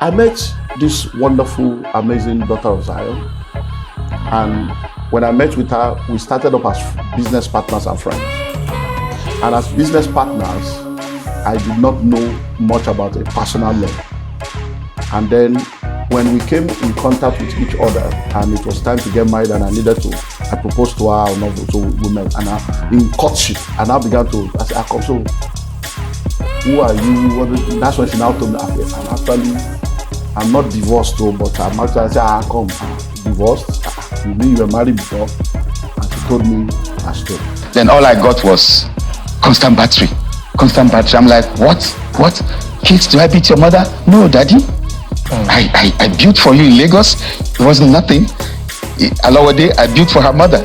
I met this wonderful, amazing daughter of Zion. And when I met with her, we started up as business partners and friends. And as business partners, I did not know much about a personal level. And then when we came in contact with each other and it was time to get married and I proposed to her, so we met, and in courtship, and I began to, I said, so who are you? That's when she now told me, I'm not divorced though, but I'm actually, I said, divorced? You mean you were married before? And she told me her story. Then all I got was constant battery. I'm like, what? Kids, do I beat your mother? No, daddy. I built for you in Lagos. It wasn't nothing. Alawade, I built for her mother.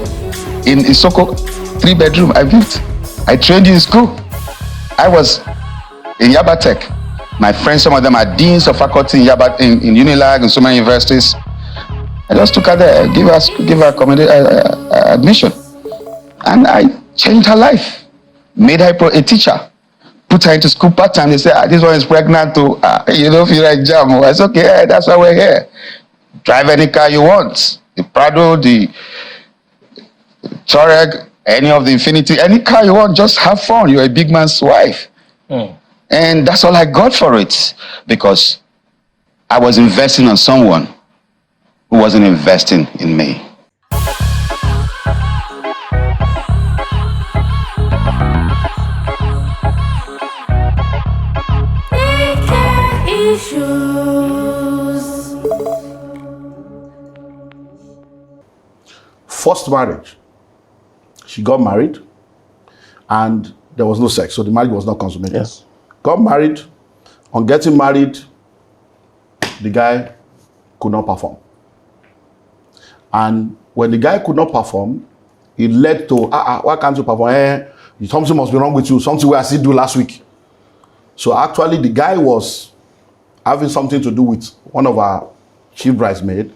In Isoko, 3-bedroom, I built. I trained you in school. I was in Yaba Tech. My friends, some of them are deans of faculty in Yaba, in Unilag and so many universities. I just took her there, give her admission. And I changed her life. Made her a teacher. Put her into school part-time. They say, this one is pregnant too. You don't feel like jam. It's okay, that's why we're here. Drive any car you want. The Prado, the Touareg, any of the Infinity, any car you want, just have fun. You're a big man's wife. And that's all I got for it. Because I was investing on someone who wasn't investing in me. First marriage, she got married and there was no sex, so the marriage was not consummated. Yes. Got married. On getting married, the guy could not perform. And when the guy could not perform, it led to, why can't you perform? Something must be wrong with you, something we I still do last week. So actually the guy was having something to do with one of our chief bridesmaids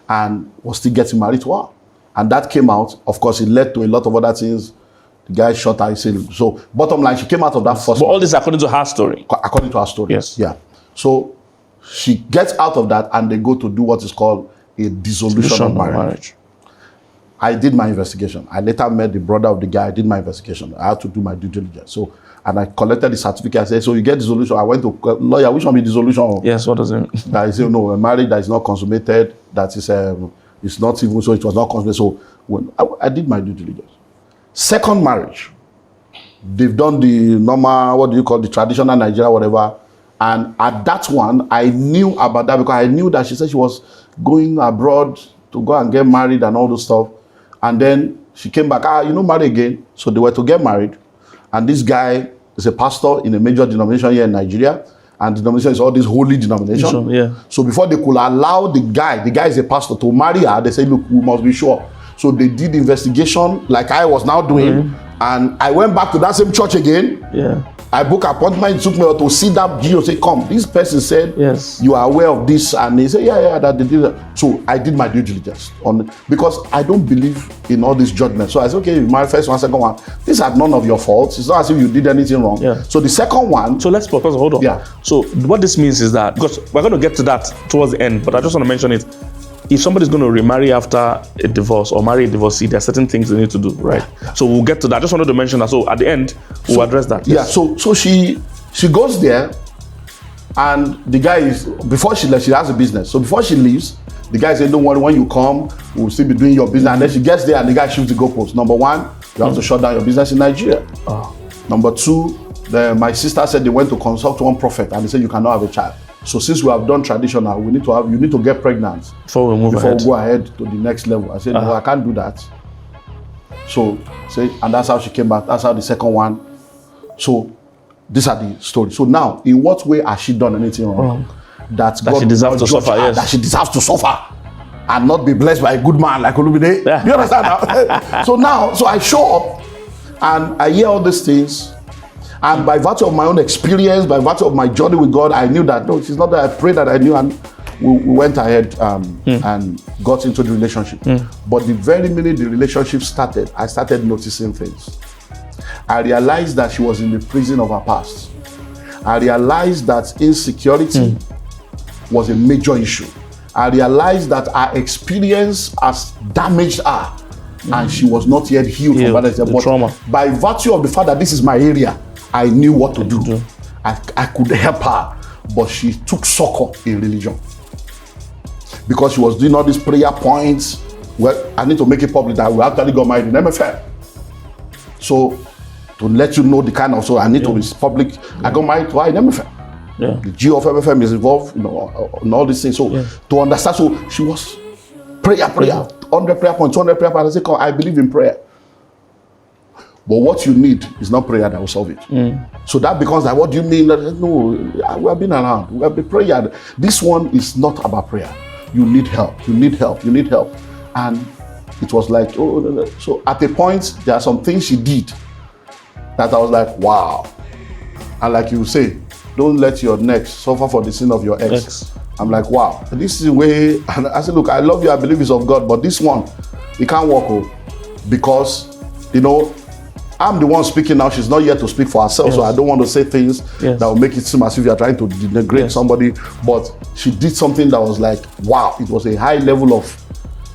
and was still getting married to her. And that came out. Of course, it led to a lot of other things. The guy shot her. So bottom line, she came out of that first. But all this according to her story. According to her story. Yes. Yeah. So she gets out of that and they go to do what is called a dissolution of marriage. I did my investigation. I later met the brother of the guy. I did my investigation. I had to do my due diligence. And I collected the certificate. I said, so you get dissolution. I went to lawyer. Which one is dissolution? Yes, what does it mean? That is, no, a marriage that is not consummated. That is, it's not even, so it was not consummated. So when I did my due diligence. Second marriage, they've done the normal, what do you call, the traditional Nigeria, whatever. And at that one, I knew about that because I knew that she said she was going abroad to go and get married and all those stuff. And then she came back, marry again. So they were to get married. And this guy is a pastor in a major denomination here in Nigeria. And the denomination is all this holy denomination. Yeah. So before they could allow the guy is a pastor, to marry her, they said, look, we must be sure. So they did the investigation like I was now doing. And I went back to that same church again. Yeah. I booked an appointment. It took me to see that GO say, come. This person said, yes, you are aware of this. And they said, yeah, that they did that. So I did my due diligence because I don't believe in all this judgment. So I said, okay, my first one, second one. These are none of your faults. It's not as if you did anything wrong. Yeah. So the second one. So let's pause. Hold on. Yeah. So what this means is that, because we're going to get to that towards the end, but I just want to mention it. If somebody's going to remarry after a divorce or marry a divorcee, there are certain things they need to do, right? So we'll get to that. I just wanted to mention that. So at the end, we'll address that. Yes. Yeah. So she goes there, and the guy is, before she left, she has a business. So before she leaves, the guy said, don't worry, when you come, we'll still be doing your business. And then she gets there, and the guy shoots the goalpost. Number one, you have to shut down your business in Nigeria. Number two, my sister said they went to consult one prophet, and they said you cannot have a child. So since we have done traditional, you need to get pregnant before we go ahead to the next level. I said, no, I can't do that. So, and that's how she came back. That's how the second one. So these are the stories. So now, in what way has she done anything wrong? That she deserves to suffer, yes. That she deserves to suffer and not be blessed by a good man like Olumide. Yeah. You understand? So I show up and I hear all these things. And by virtue of my own experience, by virtue of my journey with God, I knew that, no, she's not that. I prayed that I knew, and we went ahead and got into the relationship. But the very minute the relationship started, I started noticing things. I realized that she was in the prison of her past. I realized that insecurity was a major issue. I realized that our experience has damaged her, and she was not yet healed from that. The trauma. By virtue of the fact that this is my area, I knew what to do. I could help her, but she took succor in religion. Because she was doing all these prayer points. Well, I need to make it public that we actually got married in MFM. So, to let you know the kind of, so I need to be public. I got married to her in MFM. Yeah. The G of MFM is involved, in all these things. So, to understand, so she was prayer, 100 prayer points, 200 prayer points. I say, "Come, I believe in prayer." But what you need is not prayer that will solve it. So that becomes like, what do you mean? No, we have been around. We have been prayer. This one is not about prayer. You need help. You need help. You need help. And it was like, so at a point, there are some things she did that I was like, wow. And like you say, don't let your neck suffer for the sin of your ex. I'm like, wow, this is the way. And I said, look, I love you, I believe it's of God, but this one, it can't work because, I'm the one speaking now. She's not yet to speak for herself, so I don't want to say things that will make it seem as if you're trying to denigrate somebody. But she did something that was like, wow, it was a high level of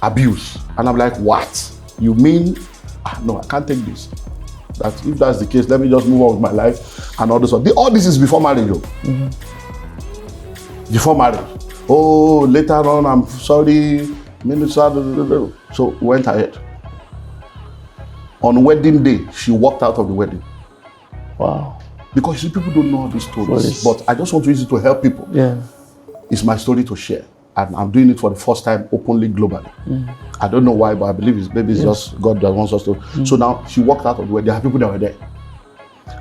abuse. And I'm like, what? You mean, no, I can't take this. That if that's the case, let me just move on with my life and all this. All this is before marriage, Before marriage. Oh, later on, I'm sorry, minister. So went ahead. On wedding day, she walked out of the wedding. Wow. Because people don't know these stories. But I just want to use it to help people. Yeah. It's my story to share. And I'm doing it for the first time openly, globally. I don't know why, but I believe it's just God that wants us to. So now she walked out of the wedding. There are people that were there.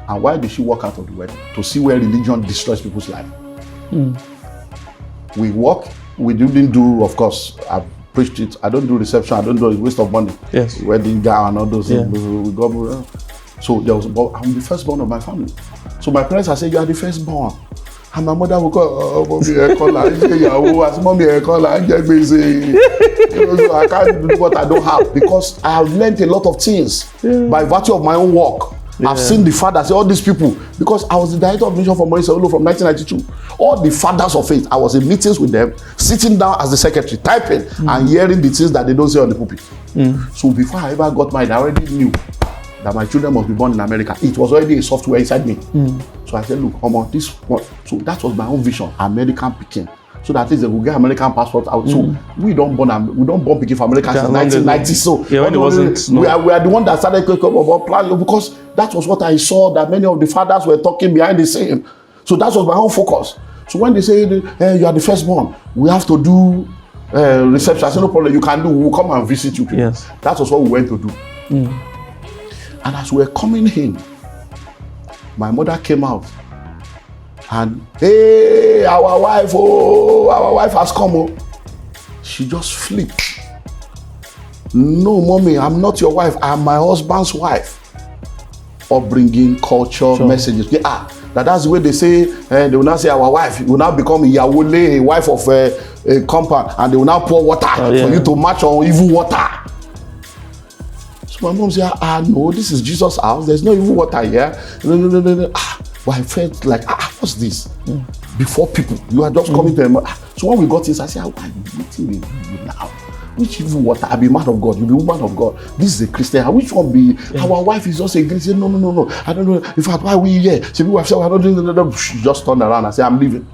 And why did she walk out of the wedding? To see where religion destroys people's life. We didn't do, of course, I've preached it. I don't do reception. I don't do it. Waste of money. Yes. Wedding gown and all those things. We got, so I'm the firstborn of my family. So my parents are saying, you are the firstborn. And my mother will call, Mommy, I can't do what I don't have because I have learned a lot of things by virtue of my own work. I've seen the fathers, all these people, because I was the director of mission for Maurice Olo from 1992. All the fathers of faith, I was in meetings with them, sitting down as the secretary, typing and hearing the things that they don't say on the pulpit. So before I ever got married, I already knew that my children must be born in America. It was already a software inside me. So I said, look, this one. So that was my own vision, American Peking. So that at least they will get American passport out. So we don't born Peking for Americans in 1990. So when it wasn't, we are the one that started planning because that was what I saw that many of the fathers were talking behind the scene. So that was my own focus. So when they say, you are the firstborn, we have to do reception. I said, no problem, you can do. We'll come and visit you people. Yes. That was what we went to do. And as we were coming in, my mother came out and, hey, our wife has come. She just flipped. No, mommy, I'm not your wife. I'm my husband's wife. Upbringing, culture, messages. That's the way they say, they will not say our wife. Will now become Yawole, a wife of a compound, and they will now pour water for you to match on evil water. So my mom said, no, this is Jesus' house. There's no evil water here. No. But I felt like, what's this? Before people, you are just coming to them. So when we got this, I said, why are you meeting with you now? Which evil water? I be man of God. You be woman of God. This is a Christian. Which one be? Our wife is just a Christian. No. I don't know. In fact, why are we here? She just turned around and said, I'm leaving.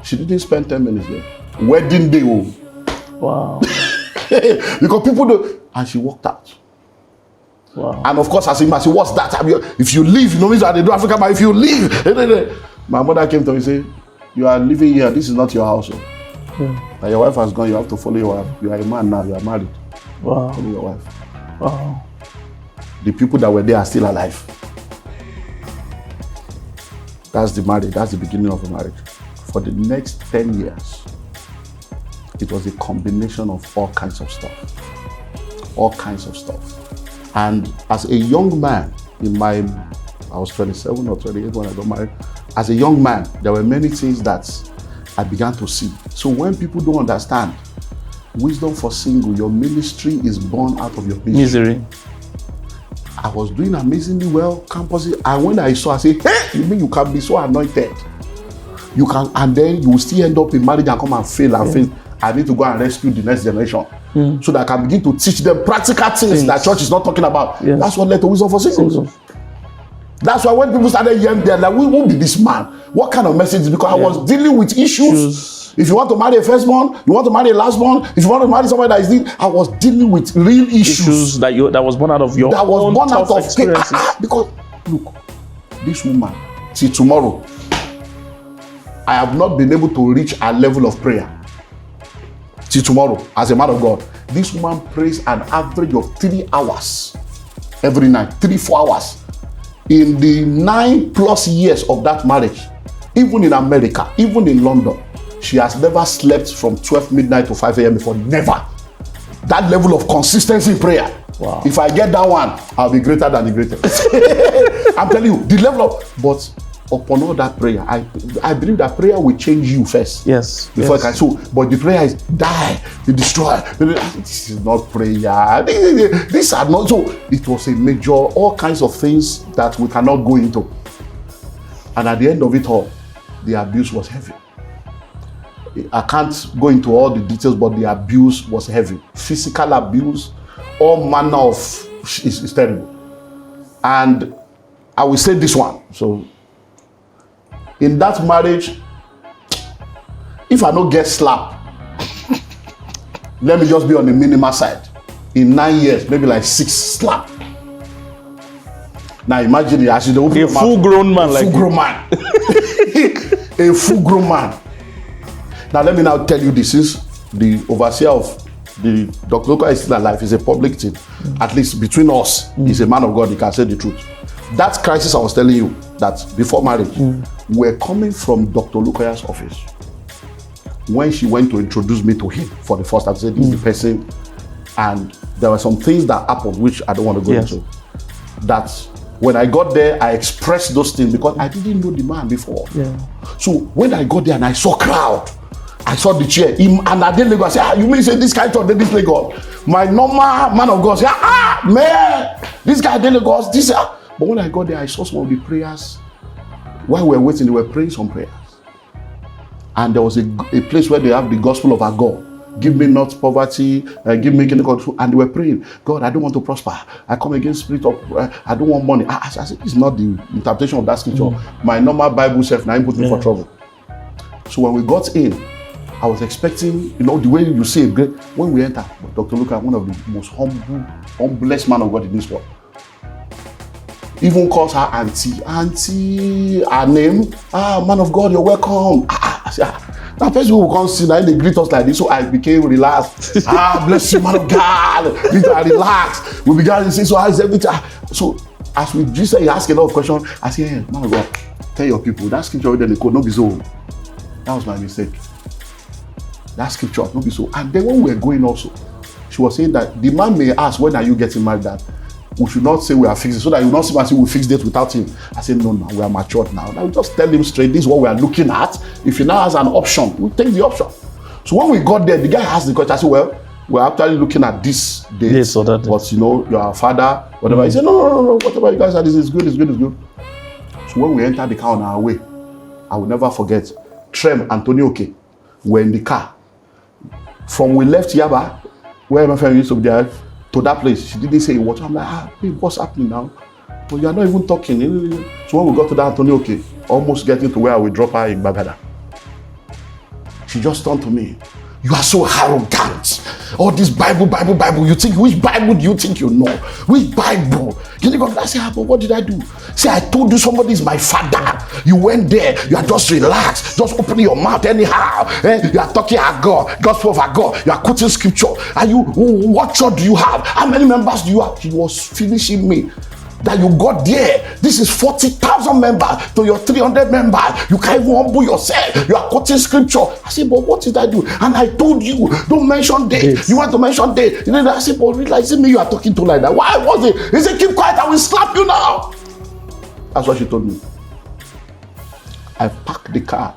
She didn't spend 10 minutes there. Wedding day. Wow. Because people do. And she walked out. Wow. And of course, I said, what's that? If you leave, means that they do Africa, but if you leave, my mother came to me and said, you are living here. This is not your house. Like your wife has gone, you have to follow your wife. You are a man now, you are married. Wow. Follow your wife. Wow. The people that were there are still alive. That's the marriage, that's the beginning of a marriage. For the next 10 years, it was a combination of all kinds of stuff. And as a young man, I was 27 or 28 when I got married. As a young man, there were many things that I began to see. So when people don't understand, wisdom for single, your ministry is born out of your misery. I was doing amazingly well, campuses, and when I saw, I said, hey, you mean you can be so anointed? You can, and then you will still end up in marriage and come and fail and fail. I need to go and rescue the next generation so that I can begin to teach them practical things that church is not talking about. Yes. That's what led to Wisdom for Singles. That's why when people started hearing, they're like, who will be this man? What kind of message? Because I was dealing with issues. If you want to marry a firstborn, you want to marry a lastborn, if you want to marry somebody that is deep, I was dealing with real issues that was born out of your own tough experiences. Because look, this woman, till tomorrow, I have not been able to reach a level of prayer. Till tomorrow, as a man of God, this woman prays an average of 3 hours every night, 3-4 hours. In the 9+ years of that marriage, even in America, even in London, she has never slept from 12 midnight to 5 a.m. before. Never. That level of consistency in prayer. Wow. If I get that one, I'll be greater than the greatest. I'm telling you, the level of, but upon all that prayer, I believe that prayer will change you first. Yes. Before it can. So, but the prayer is die, you destroy. This is not prayer. These are not. So it was a major, all kinds of things that we cannot go into. And at the end of it all, the abuse was heavy. I can't go into all the details, but the abuse was heavy. Physical abuse, all manner of is terrible. And I will say this one. So in that marriage, if I don't get slapped, let me just be on the minimal side. In 9 years, maybe like 6 slap. Now imagine a full-grown man, like full-grown man, a full-grown man. Now let me now tell you this: is the overseer of the Dr. Luka is still alive. Is a public thing. At least between us, he's a man of God. He can say the truth. That crisis I was telling you, that before marriage, we're coming from Dr. Luka's office. When she went to introduce me to him for the first time, said this is the person, and there were some things that happened which I don't want to go into. That when I got there, I expressed those things because I didn't know the man before. Yeah. So when I got there and I saw crowd, I saw the chair, and I didn't go. I said, you mean say this guy thought this Lagos? My normal man of God said, man, this guy did Lagos. This. But when I got there, I saw some of the prayers. While we were waiting, they were praying some prayers. And there was a place where they have the gospel of our God. Give me not poverty, give me control. And they were praying, God, I don't want to prosper. I come against spirit of, I don't want money. I said, it's not the interpretation of that scripture. My normal Bible self, now put me for trouble. So when we got in, I was expecting, the way you see a great, when we enter, Dr. Luka, one of the most humblest man of God in this world, even calls her auntie, her name, man of God, you're welcome. I said, now person will come see, now they greet us like this, so I became relaxed. Bless you, man of God. I relaxed. We began to say, so how's everything? So as we just say, he asked a lot of questions, I said, hey, man of God, tell your people, that scripture then they could not be so. That was my mistake. That scripture not be so. And then when we were going also, she was saying that the man may ask, when are you getting married? That we should not say we are fixing, so that you will not see and we fix it without him. I said, no, we are matured now. Now we just tell him straight, this is what we are looking at. If he now has an option, we take the option. So when we got there, the guy asked the question. I said, well, we're actually looking at this date. Yes, so that but your father, whatever. He said, no, whatever you guys said, this is good, it's good, it's good. So when we entered the car on our way, I will never forget, Trem, Antonio Oke, were in the car. From we left Yaba, where my friend used to be there, to that place, she didn't say what. I'm like, babe, what's happening now? But you are not even talking. So when we got to that Antonio Oke, almost getting to where I will drop her in Babada, she just turned to me. You are so arrogant. All this Bible. You think, which Bible do you think you know? Which Bible? I say, but what did I do? Say, I told you somebody is my father. You went there. You are just relaxed. Just opening your mouth anyhow. You are talking at God. Gospel of our God. You are quoting scripture. What church do you have? How many members do you have? He was finishing me. That you got there. This is 40,000 members to your 300 members. You can't even humble yourself. You are quoting scripture. I said, but what did I do? And I told you, don't mention date. You want to mention date. I said, but realizing me, you are talking to like that. Why was it? He said, keep quiet, I will slap you now. That's what she told me. I parked the car.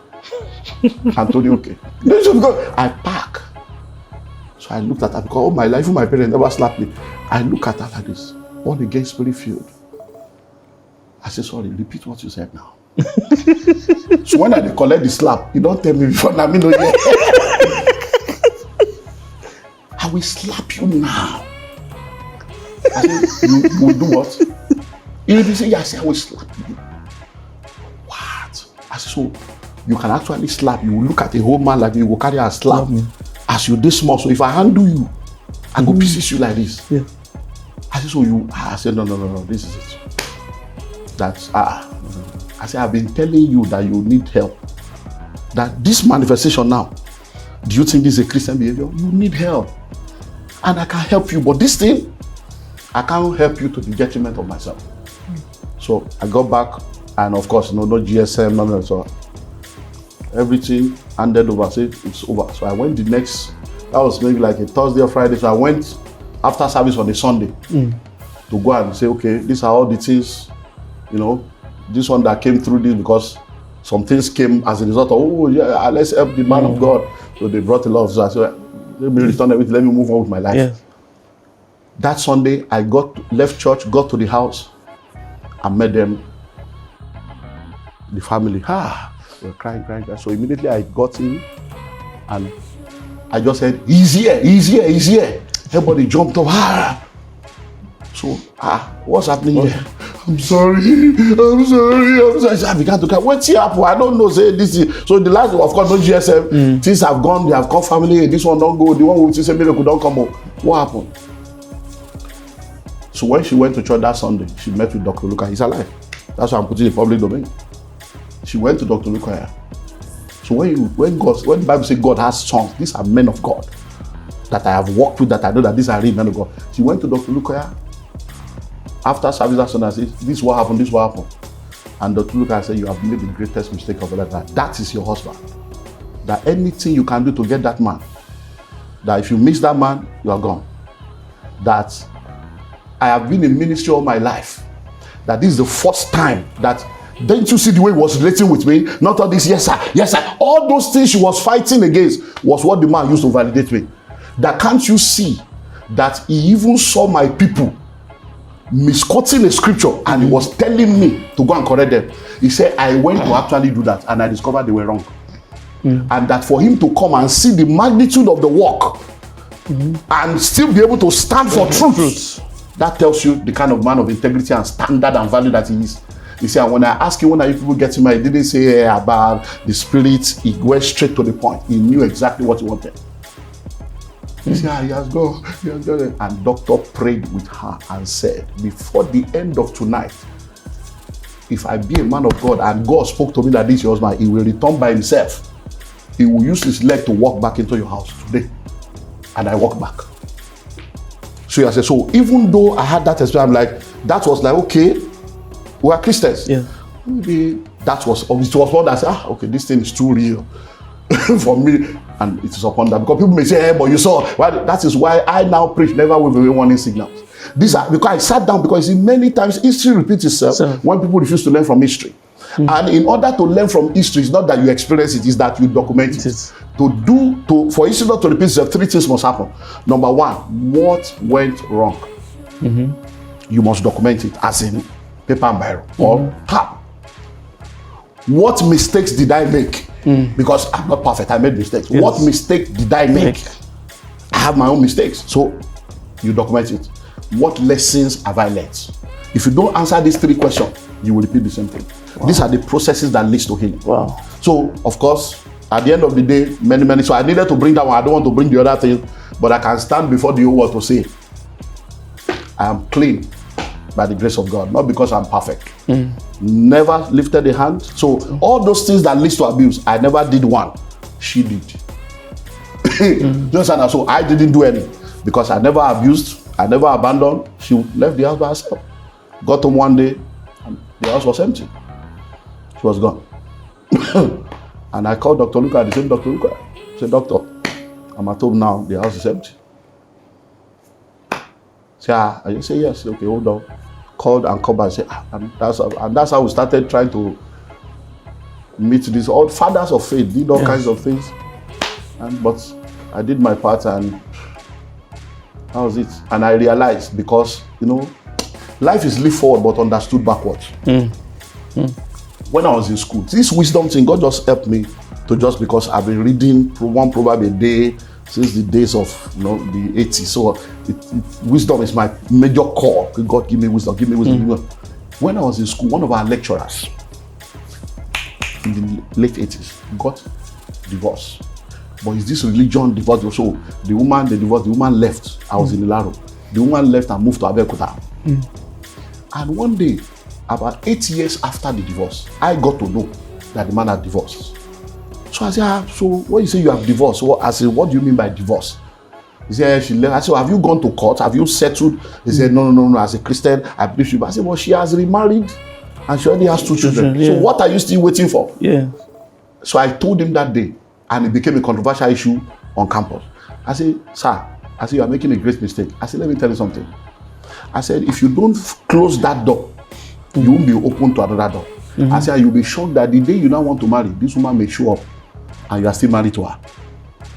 Antonio, okay. I park. So I looked at her because all my life, my parents never slapped me. I look at her like this. Born again, spirit filled. I said, sorry, repeat what you said now. So when I dey collect the slap, you don't tell me before now, me no hear. I will slap you now. I say, you will do what? You will say, yes, I will slap you. What? I say, so you can actually slap. You will look at a whole man like you will carry a slap. As you this small. So if I handle you, I go pieces you like this. Yeah. I say, so you, I said, no, this is it. That's, I say, I've been telling you that you need help. That this manifestation now, do you think this is a Christian behavior? You need help. And I can help you, but this thing, I can't help you to the detriment of myself. So I got back, and of course, no GSM, nothing. So everything handed over, said it's over. So I went the next, that was maybe like a Thursday or Friday. So I went after service on a Sunday to go and say, okay, these are all the things, this one that came through this because some things came as a result of, oh yeah, let's help the man of God. So they brought a lot of, so I said, let me return everything, let me move on with my life. Yes. That Sunday, I left church, got to the house, and met them, the family. They were crying. So immediately I got in, and I just said, he's here. Everybody jumped up. So, what's happening here? I'm sorry. I began to cry. What's happened? I don't know. Say this is so. The last, of course, no GSM. Things have gone. They have come family. This one don't go. The one who say miracle don't come up. What happened? So when she went to church that Sunday, she met with Dr. Luka. He's alive. That's why I'm putting it in the public domain. She went to Dr. Luka. So when the Bible says God has sons, these are men of God that I have worked with, that I know that these are real men of God. She went to Dr. Luka. After service that Sunday, I said, this is what happened. And Dr. Luka said, you have made the greatest mistake of your life. That is your husband. That anything you can do to get that man, that if you miss that man, you are gone. That I have been in ministry all my life. That this is the first time that, didn't you see the way he was relating with me? Not all this, yes sir. All those things she was fighting against was what the man used to validate me. That can't you see that he even saw my people misquoting a scripture and he was telling me to go and correct them. He said, I went to actually do that and I discovered they were wrong. And that for him to come and see the magnitude of the work and still be able to stand for truth, that tells you the kind of man of integrity and standard and value that he is. He said, when I asked him, when are you people getting married, he didn't say about the spirit. He went straight to the point. He knew exactly what he wanted. He said, he has gone. And doctor prayed with her and said, before the end of tonight, if I be a man of God and God spoke to me that this is your husband, he will return by himself. He will use his leg to walk back into your house today. And I walk back. So I said, so even though I had that experience, I'm like, that was like, okay, we are Christians. Yeah. Maybe that was, it was one that said, okay, this thing is too real for me. And it is upon that. Because people may say, hey, but you saw, well, that is why I now preach never with away warning signals. These are, because I sat down, because many times history repeats itself when people refuse to learn from history. And in order to learn from history, it's not that you experience it, it's that you document it. For history not to repeat itself, three things must happen. Number one, what went wrong? You must document it, as in paper and biro or tab. What mistakes did I make? Because I'm not perfect, I made mistakes. Yes. What mistake did I make? I have my own mistakes. So you document it. What lessons have I learned? If you don't answer these three questions, you will repeat the same thing. Wow. These are the processes that leads to healing. Wow. So, of course, at the end of the day, many, so I needed to bring that one. I don't want to bring the other thing, but I can stand before the whole world to say, I am clean by the grace of God, not because I'm perfect. Never lifted a hand. So all those things that leads to abuse, I never did one. She did. Just and so I didn't do any because I never abused, I never abandoned. She left the house by herself. Got home one day, and the house was empty. She was gone. And I called Dr. Luka, the same Dr. Luka. I said, Doctor, I'm at home now, the house is empty. I just say yes, okay, hold on. Called and called back and said, and that's how we started trying to meet these old fathers of faith, did all kinds of things. But I did my part and that was it. And I realized because, life is lived forward but understood backwards. when I was in school, this wisdom thing, God just helped me to just because I've been reading one proverb a day since the days of the 80s. So wisdom is my major core. God give me wisdom, give me wisdom. When I was in school, one of our lecturers in the late 80s got divorced. But it's this religion divorce. So the woman left. I was in Ilaro. The woman left and moved to Abeokuta. And one day, about 8 years after the divorce, I got to know that the man had divorced. So I said, so when you say you have divorced, I said, what do you mean by divorce? He said, she left. I said, have you gone to court? Have you settled? He said, no. As a Christian, I believe you. But I said, well, she has remarried and she already has 2 children. Yeah. So what are you still waiting for? Yeah. So I told him that day, and it became a controversial issue on campus. I said, sir, you are making a great mistake. I said, let me tell you something. I said, if you don't close that door, you won't be open to another door. I said, you'll be shocked that the day you now want to marry, this woman may show up and you are still married to her.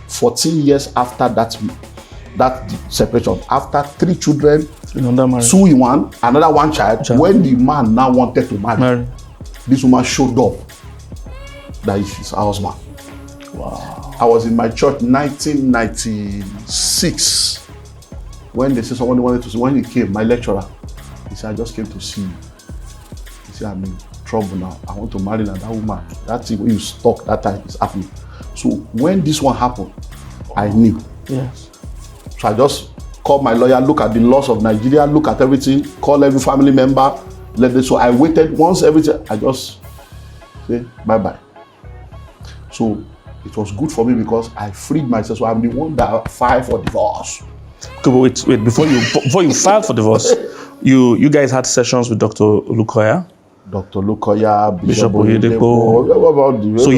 14 years after that separation, after 3 children, 2 in one, another 1 child, when the man now wanted to marry, this woman showed up that is her husband. Wow. I was in my church 1996 when they said someone wanted to see. When he came, my lecturer, he said, I just came to see you. He said, I'm in trouble now. I want to marry that woman. That thing when you stuck that time is happening. So when this one happened, I knew. Yes. So I just called my lawyer, look at the laws of Nigeria, look at everything, call every family member. So I waited once everything. I just say bye-bye. So it was good for me because I freed myself. So I'm the one that filed for divorce. Okay, but wait. Before you filed for divorce, you guys had sessions with Dr. Olukoya. Dr. Lukoya, Bishop Oyedepo. So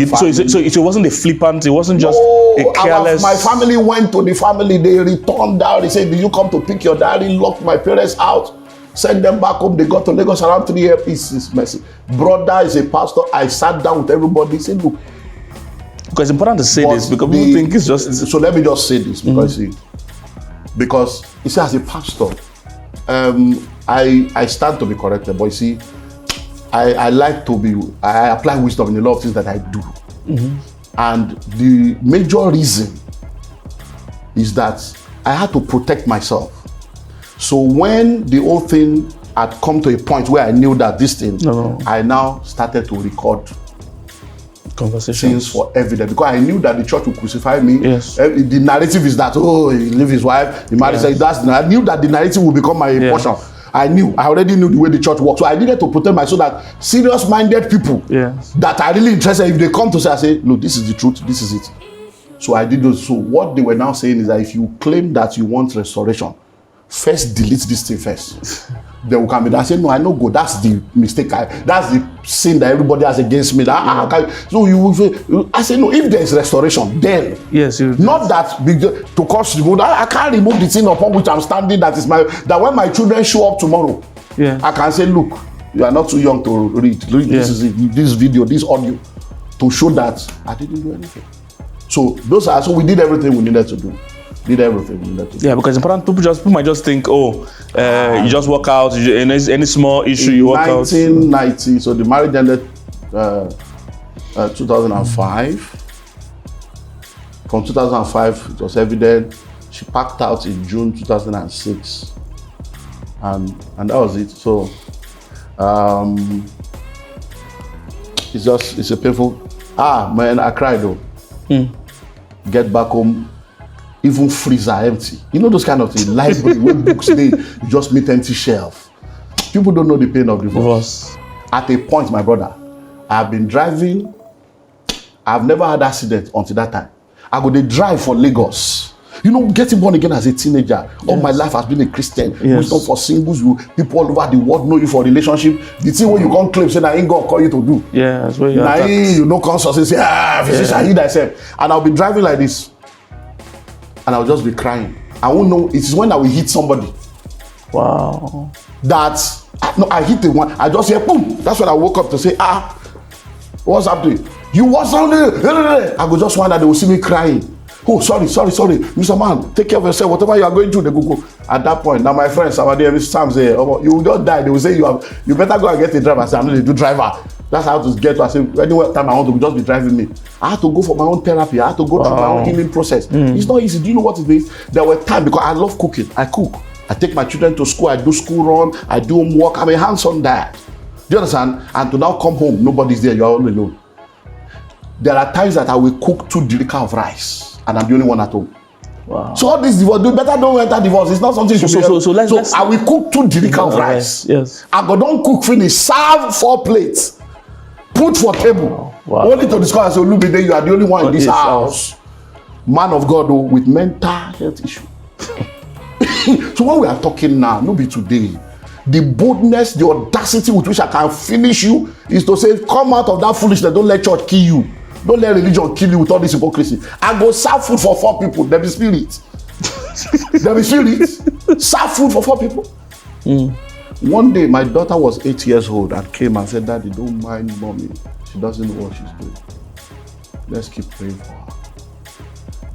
it wasn't a flippant. It wasn't just a careless. My family went to the family. They returned out. They said, "Did you come to pick your daddy?" Locked my parents out. Send them back home. They got to Lagos around 3 years. It's messy. Brother is a pastor. I sat down with everybody. Said, "Look." Because it's important to say this because people think it's just. So let me just say this because because you see, as a pastor, I stand to be corrected, but you see, I apply wisdom in a lot of things that I do. And the major reason is that I had to protect myself. So when the whole thing had come to a point where I knew that this thing, I now started to record conversations for evidence because I knew that the church would crucify me. Yes. The narrative is that, he leave his wife, he married. I knew that the narrative would become my portion. I already knew the way the church works. So I needed to protect myself so that serious-minded people that are really interested, if they come to say, I say, look, this is the truth, this is it. So I did those. So what they were now saying is that if you claim that you want restoration, first delete this thing first. Then we can be there. I say, no, I know go. That's the mistake. That's the sin that everybody has against me. So I say, no, if there is restoration, then not that to cause remove. I can't remove the thing upon which I'm standing. That when my children show up tomorrow, I can say, look, you are not too young to read. This video, this audio, to show that I didn't do anything. So so we did everything we needed to do. Yeah, because important people might just think, you just walk out, any small issue you walk out. 1990, so the marriage ended 2005. From 2005, it was evident. She packed out in June 2006, and that was it. So it's a painful. Man, I cried though. Get back home. Even freezer empty. You know those kind of things. Library, where books they you just meet empty shelf. People don't know the pain of divorce. At a point, my brother, I've been driving. I've never had accident until that time. I go to drive for Lagos. You know, getting born again as a teenager. All my life has been a Christian. Wisdom for singles. People all over the world know you for relationship. The thing where you can't claim, say, I ain't gonna call you to do. Yeah, that's where you are. You know, conscious, say, physician, heal thyself. And I'll be driving like this. And I'll just be crying. I won't know. It is when I will hit somebody. Wow. I hit the one. I just hear boom. That's when I woke up to say, what's happening? You was on there. I go just wonder they will see me crying. Oh, sorry. Mr. Man, take care of yourself. Whatever you are going through, they go. At that point, now my friends, Sam say, you will just die. They will say you better go and get a driver. I say, I'm not a do driver. That's how to get to. I say, anywhere time I want to just be driving me. I had to go for my own therapy. I had to go through my own healing process. It's not easy. Do you know what it means? There were times, because I love cooking. I cook. I take my children to school. I do school run. I do homework. I'm a hands-on dad. Do you understand? And to now come home, nobody's there. You're all alone. There are times that I will cook 2 jerrycans of rice, and I'm the only one at home. Wow. So all this divorce, you better don't enter divorce. It's not something you should So let's I will cook 2 jerrycans of rice. Yes. I go don't cook finish. Serve 4 plates. Put for table. Wow. Only to discover, I say, Olumide, you are the only one in this house. Man of God, with mental health issue. So when we are talking now, no be today. The boldness, the audacity with which I can finish you is to say, come out of that foolishness. Don't let church kill you. Don't let religion kill you with all this hypocrisy. I go serve food for 4 people. There be spirit. There be spirit. Serve food for 4 people. One day, my daughter was 8 years old and came and said, Daddy, don't mind mommy. She doesn't know what she's doing. Let's keep praying for her.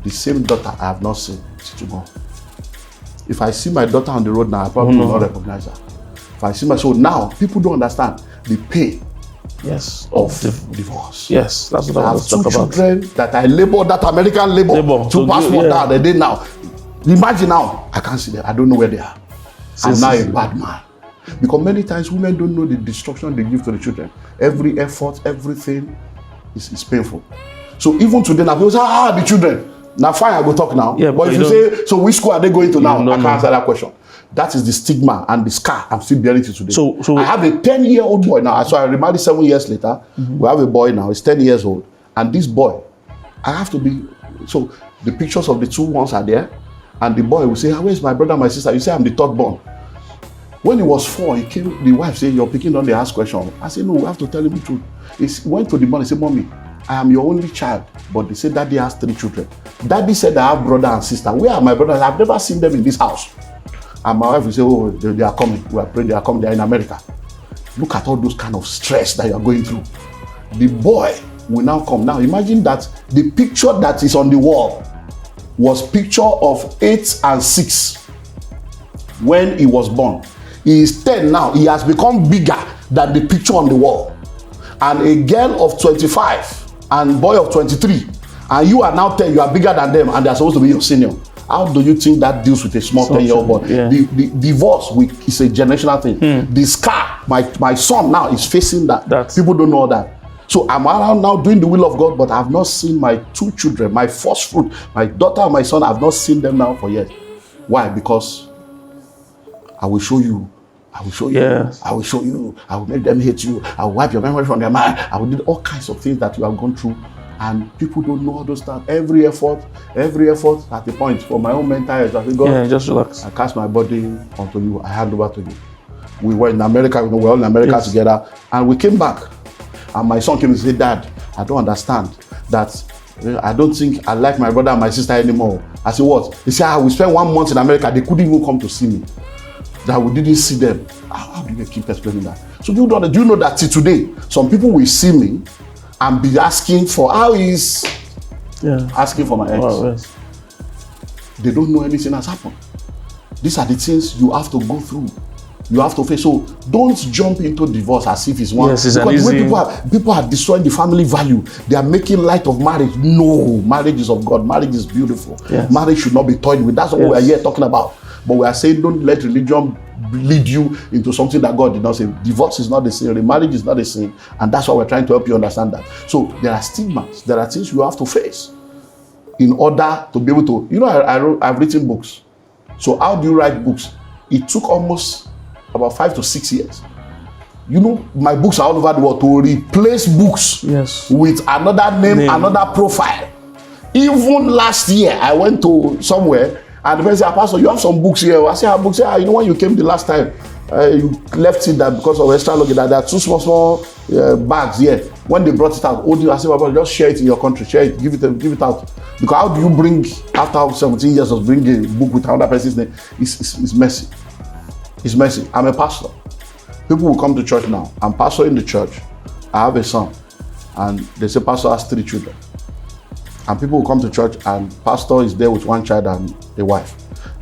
The same daughter I have not seen tomorrow. If I see my daughter on the road now, I probably will not recognize her. If I see my soul now, people don't understand the pain of divorce. Yes, that's what I was talking talking about. I have 2 children that I labor, that American labor to passport down. They did now. Imagine now, I can't see them. I don't know where they are. I'm now a bad man. Because many times women don't know the destruction they give to the children. Every effort, everything is painful. So even today now, people say, the children. Now fine, I go talk now. Yeah, but if you say, so which school are they going to now? I can't answer that question. That is the stigma and the scar I'm still bearing to today. So I have a 10-year-old boy now. So I remarried 7 years later. We have a boy now. He's 10 years old. And this boy, I have to be, so the pictures of the 2 ones are there. And the boy will say, where's my brother, my sister? You say, I'm the 3rd born. When he was 4, he came, the wife said, you're picking on the ask question. I said, no, we have to tell him the truth. He went to the mom and said, Mommy, I am your only child. But they said, Daddy has 3 children. Daddy said, I have brother and sister. Where are my brothers? I've never seen them in this house. And my wife will say, oh, they are coming. We are praying, they are coming. They are in America. Look at all those kind of stress that you are going through. The boy will now come. Now imagine that the picture that is on the wall was picture of 8 and 6 when he was born. He is 10 now. He has become bigger than the picture on the wall. And a girl of 25 and boy of 23, and you are now 10, you are bigger than them, and they are supposed to be your senior. How do you think that deals with a small 10-year-old boy? Yeah. The divorce is a generational thing. The scar, my son now is facing that. People don't know that. So I'm around now doing the will of God, but I've not seen my 2 children, my first fruit, my daughter and my son. I've not seen them now for years. Why? Because I will show you. I will show you. Yes. I will show you. I will make them hate you. I will wipe your memory from their mind. I will do all kinds of things that you have gone through. And people don't know all those stuff. Every effort at the point for my own mental health. I say, God, just relax. I cast my body onto you. I hand over to you. We were in America. We were all in America together. And we came back. And my son came and said, Dad, I don't understand that. I don't think I like my brother and my sister anymore. I said, what? He said, we spent 1 month in America. They couldn't even come to see me. That we didn't see them. How do you keep explaining that? So do you know that till today, some people will see me and be asking for asking for my ex. Wow, yes. They don't know anything has happened. These are the things you have to go through. You have to face. So don't jump into divorce as if it's one. Yes, it's because the way people are destroying the family value. They are making light of marriage. No, marriage is of God. Marriage is beautiful. Yes. Marriage should not be toyed with. That's what we are here talking about. But we are saying don't let religion lead you into something that God did not say. Divorce is not the sin. Marriage is not the sin. And that's why we're trying to help you understand that. So there are stigmas. There are things you have to face in order to be able to. You know, I've written books. So how do you write books? It took almost about 5 to 6 years. You know, my books are all over the world to replace books with another name, another profile. Even last year, I went to somewhere and the person said, Pastor, you have some books here. I said, I have books here. You know, when you came the last time, you left it that because of extra luggage, that there are 2 small bags here. When they brought it out, I said, well, just share it in your country, share it, give it out. Because how do you bring, after 17 years of bringing a book with another person's name? It's messy. It's messy. I'm a pastor. People will come to church now. I'm pastor in the church. I have a son. And they say, Pastor has 3 children. And people will come to church and pastor is there with 1 child and a wife.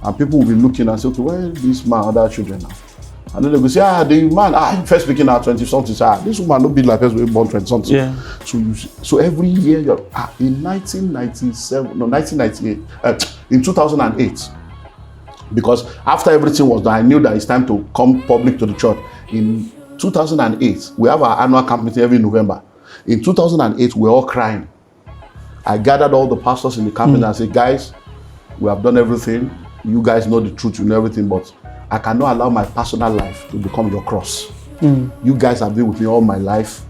And people will be looking and say, okay, where is this man, other children now? And then they go say, the man, first speaking at 20 something, this woman no be like us, we born 20 something. Yeah. So every year, in 1998, in 2008, because after everything was done, I knew that it's time to come public to the church. In 2008, we have our annual camp meeting every November. In 2008, we're all crying. I gathered all the pastors in the camp and I said, guys, we have done everything. You guys know the truth, you know everything, but I cannot allow my personal life to become your cross. You guys have been with me all my life,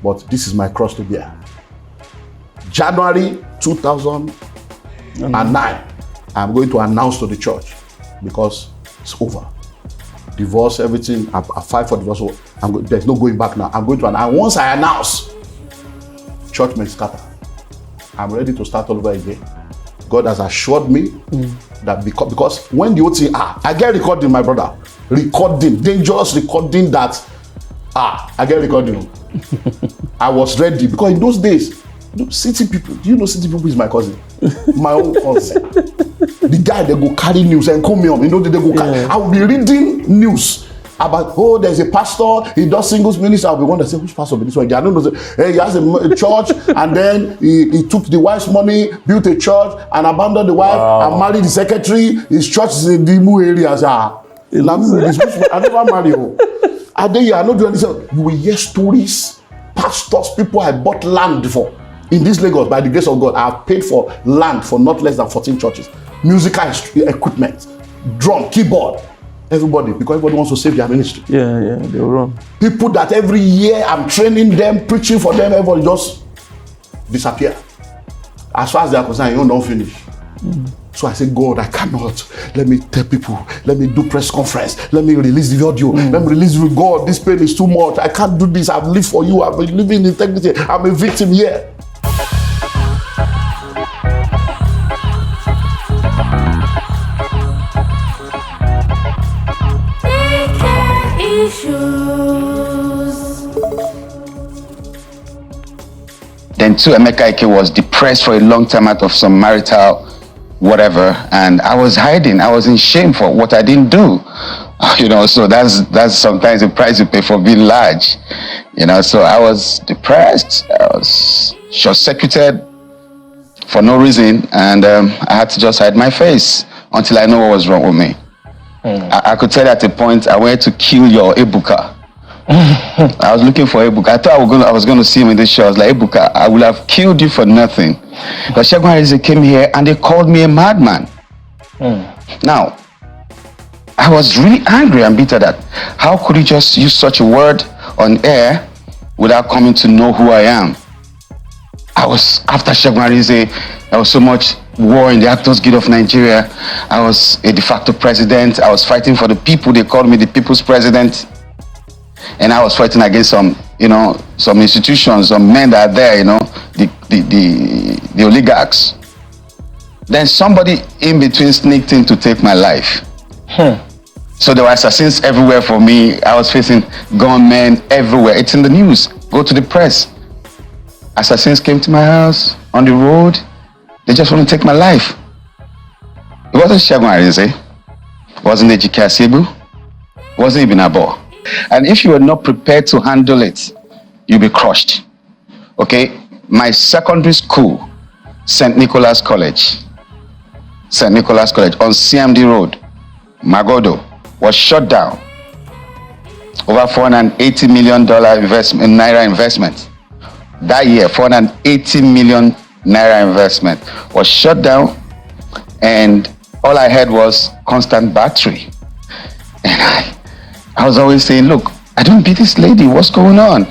but this is my cross to bear. January 2009, I'm going to announce to the church because it's over. Divorce, everything, I filed for divorce. There's no going back now. I'm going to announce. Once I announce, church may scatter. I'm ready to start all over again. God has assured me that because when the OT, I get recording, my brother, dangerous recording that, I get recording. I was ready because in those days, city people, city people is my cousin, my own cousin. The guy, they go carry news and call me on, they go carry. I will be reading news about, there's a pastor, he does singles ministry. I'll be one that say, which pastor be this one? I don't know. Hey, he has a church, and then he took the wife's money, built a church, and abandoned the wife, and married the secretary. His church is in the Imu area. I never marry you. I don't do anything. You will hear stories, pastors, people I bought land for. In this Lagos, by the grace of God, I have paid for land for not less than 14 churches. Musical equipment, drum, keyboard. Everybody, because everybody wants to save their ministry. Yeah, they will run. People that every year I'm training them, preaching for them, everybody just disappear. As far as they are concerned, you don't finish. So I say, God, I cannot. Let me tell people. Let me do press conference. Let me release the audio. Let me release the God. This pain is too much. I can't do this. I've lived for you. I've been living in integrity. I'm a victim here. Then too, Emeka Ike was depressed for a long time out of some marital whatever, and I was hiding. I was in shame for what I didn't do. So that's sometimes the price you pay for being large. So I was depressed. I was short-circuited for no reason, and I had to just hide my face until I know what was wrong with me. I could tell at a point I wanted to kill your Ebuka. I was looking for Ebuka. I thought I was going to see him in the show. I was like, Ebuka, I would have killed you for nothing. But Segun Arize came here and they called me a madman. Now, I was really angry and bitter that how could you just use such a word on air without coming to know who I am? I was after Segun Arize. There was so much war in the Actors Guild of Nigeria. I was a de facto president. I was fighting for the people. They called me the people's president. And I was fighting against some institutions, some men that are there, the oligarchs. Then somebody in between sneaked in to take my life. So there were assassins everywhere for me. I was facing gunmen everywhere. It's in the news. Go to the press. Assassins came to my house on the road. They just want to take my life. It wasn't Segun Arize. It wasn't Ejike Asiegbu. It wasn't Ibn Abo. And if you were not prepared to handle it, you'll be crushed. Okay? My secondary school, St. Nicholas College on CMD Road, Magodo, was shut down. Over $480 million naira investment. That year, 480 million naira investment was shut down, and all I had was constant battery. And I was always saying, look, I don't beat this lady, what's going on?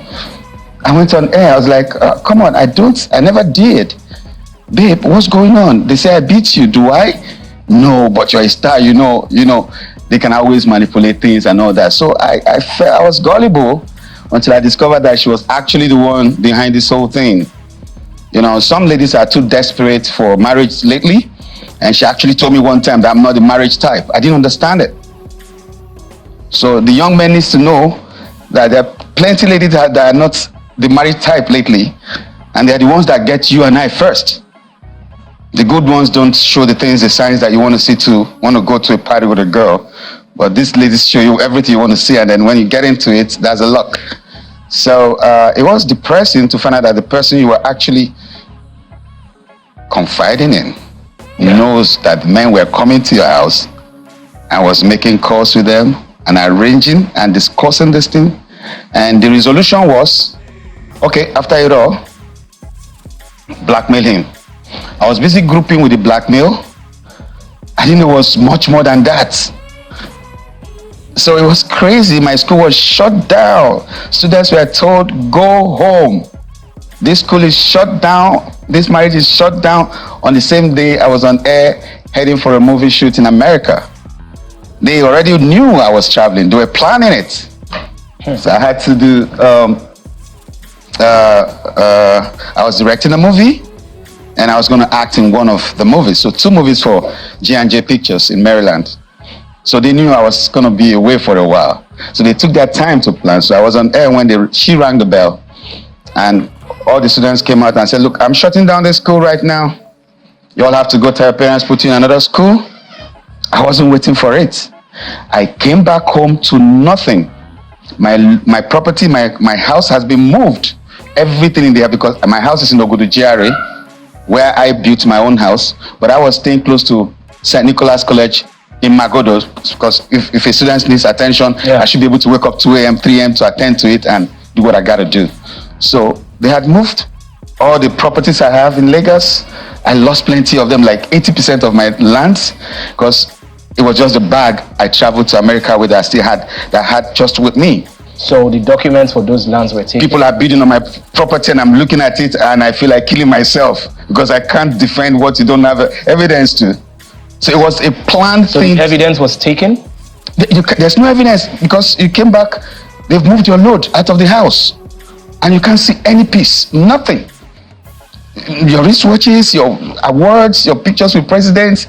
I went on air, I was like, come on, I never did. Babe, what's going on? They say I beat you, do I? No, but you're a star, you know, they can always manipulate things and all that. So I felt I was gullible until I discovered that she was actually the one behind this whole thing. Some ladies are too desperate for marriage lately, and she actually told me one time that I'm not the marriage type. I didn't understand it. So the young men needs to know that there are plenty of ladies that are not the married type lately, and they're the ones that get you and I first. The good ones don't show the things, the signs that you want to see to want to go to a party with a girl. But this ladies show you everything you want to see, and then when you get into it, there's a lock. So it was depressing to find out that the person you were actually confiding in knows that men were coming to your house and was making calls with them and arranging and discussing this thing. And the resolution was, okay, after it all, blackmail him. I was busy grouping with the blackmail. I didn't know it was much more than that. So it was crazy. My school was shut down. Students were told, go home. This school is shut down. This marriage is shut down. On the same day, I was on air heading for a movie shoot in America. They already knew I was traveling. They were planning it. So I had to do, I was directing a movie and I was going to act in one of the movies. So 2 movies for J&J Pictures in Maryland. So they knew I was going to be away for a while. So they took their time to plan. So I was on air when she rang the bell. And all the students came out and said, look, I'm shutting down this school right now. You all have to go to your parents, put you in another school. I wasn't waiting for it. I came back home to nothing. My property, my house has been moved. Everything in there, because my house is in Ogudu GRA, where I built my own house. But I was staying close to St. Nicholas College in Magodo, because if a student needs attention, I should be able to wake up 2 a.m., 3 a.m. to attend to it and do what I got to do. So they had moved all the properties I have in Lagos. I lost plenty of them, like 80% of my lands, because it was just the bag I traveled to America with that I had just with me. So the documents for those lands were taken? People are bidding on my property and I'm looking at it and I feel like killing myself because I can't defend what you don't have evidence to. So it was a planned thing. So the evidence was taken? There's no evidence because you came back, they've moved your load out of the house and you can't see any piece, nothing. Your wristwatches, your awards, your pictures with presidents,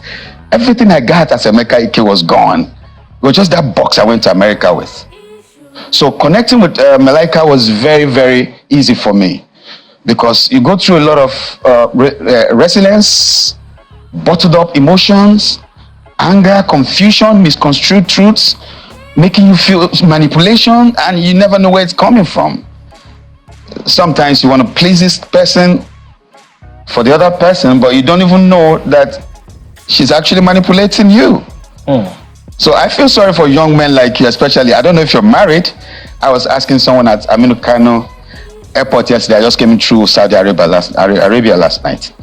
everything I got as Emeka Ike was gone. It was just that box I went to America with. So connecting with Malaika was very, very easy for me because you go through a lot of resilience, bottled up emotions, anger, confusion, misconstrued truths, making you feel manipulation, and you never know where it's coming from. Sometimes you want to please this person for the other person, but you don't even know that she's actually manipulating you. So I feel sorry for young men like you, especially. I don't know if you're married. I was asking someone at Aminu Kano airport yesterday. I just came through Saudi Arabia last night.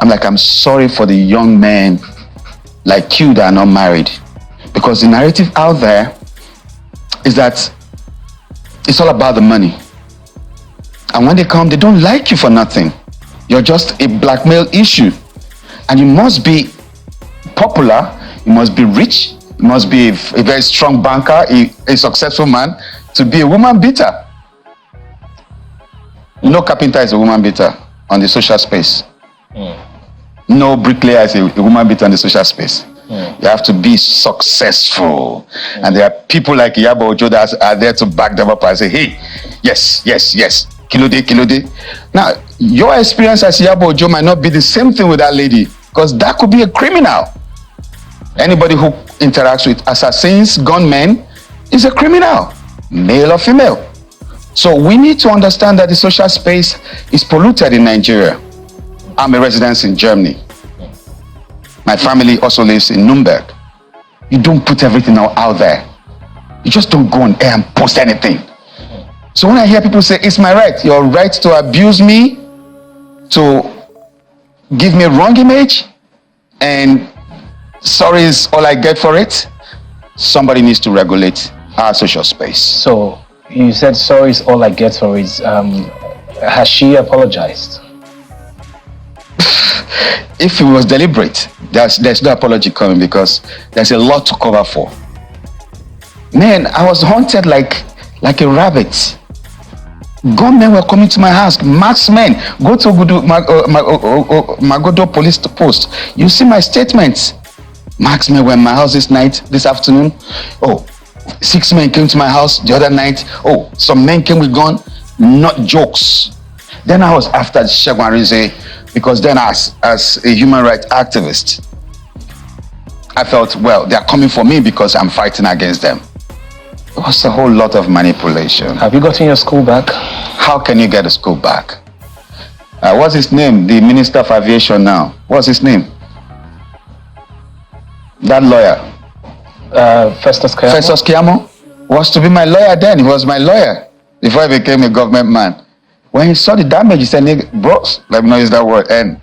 I'm like, I'm sorry for the young men like you that are not married. Because the narrative out there is that it's all about the money. And when they come, they don't like you for nothing. You're just a blackmail issue. And you must be popular, you must be rich, you must be a very strong banker, a successful man to be a woman beater. No carpenter is a woman beater on the social space. No bricklayer is a woman beater on the social space. You have to be successful. And there are people like Iyabo Ojo that are there to back them up and say, hey, yes, Kilode. Now, your experience as Iyabo Ojo might not be the same thing with that lady, because that could be a criminal. Anybody who interacts with assassins, gunmen, is a criminal, male or female. So we need to understand that the social space is polluted in Nigeria. I'm a resident in Germany. My family also lives in Nuremberg. You don't put everything out there. You just don't go on air and post anything. So when I hear people say, it's my right, your right to abuse me, to give me a wrong image, and sorry is all I get for it, somebody needs to regulate our social space. So you said sorry is all I get for it. Has she apologized? If it was deliberate, there's no apology coming because there's a lot to cover for. Man, I was haunted like a rabbit. Gunmen were coming to my house, marksmen. Go to Magodo police post. You see my statements. Marksmen were in my house this afternoon. 6 men came to my house the other night. Some men came with gun. Not jokes. Then I was after Segun Arinze because then as a human rights activist, I felt, well, they're coming for me because I'm fighting against them. It was a whole lot of manipulation. Have you gotten your school back? How can you get a school back? What's his name? The Minister of Aviation now. What's his name? That lawyer. Festus Keyamo? Festus Keyamo was to be my lawyer then. He was my lawyer before I became a government man. When he saw the damage, he said, bro, let me not use that word, and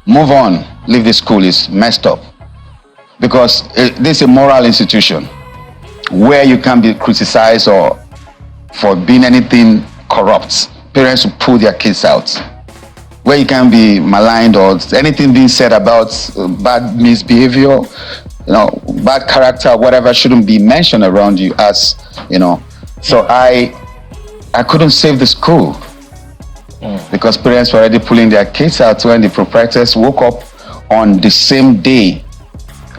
move on. Leave the school. It's messed up. Because this is a moral institution where you can be criticized or for being anything corrupt. Parents will pull their kids out. Where you can be maligned or anything being said about bad misbehavior, bad character, whatever shouldn't be mentioned around you as, So I couldn't save the school because parents were already pulling their kids out when the proprietors woke up on the same day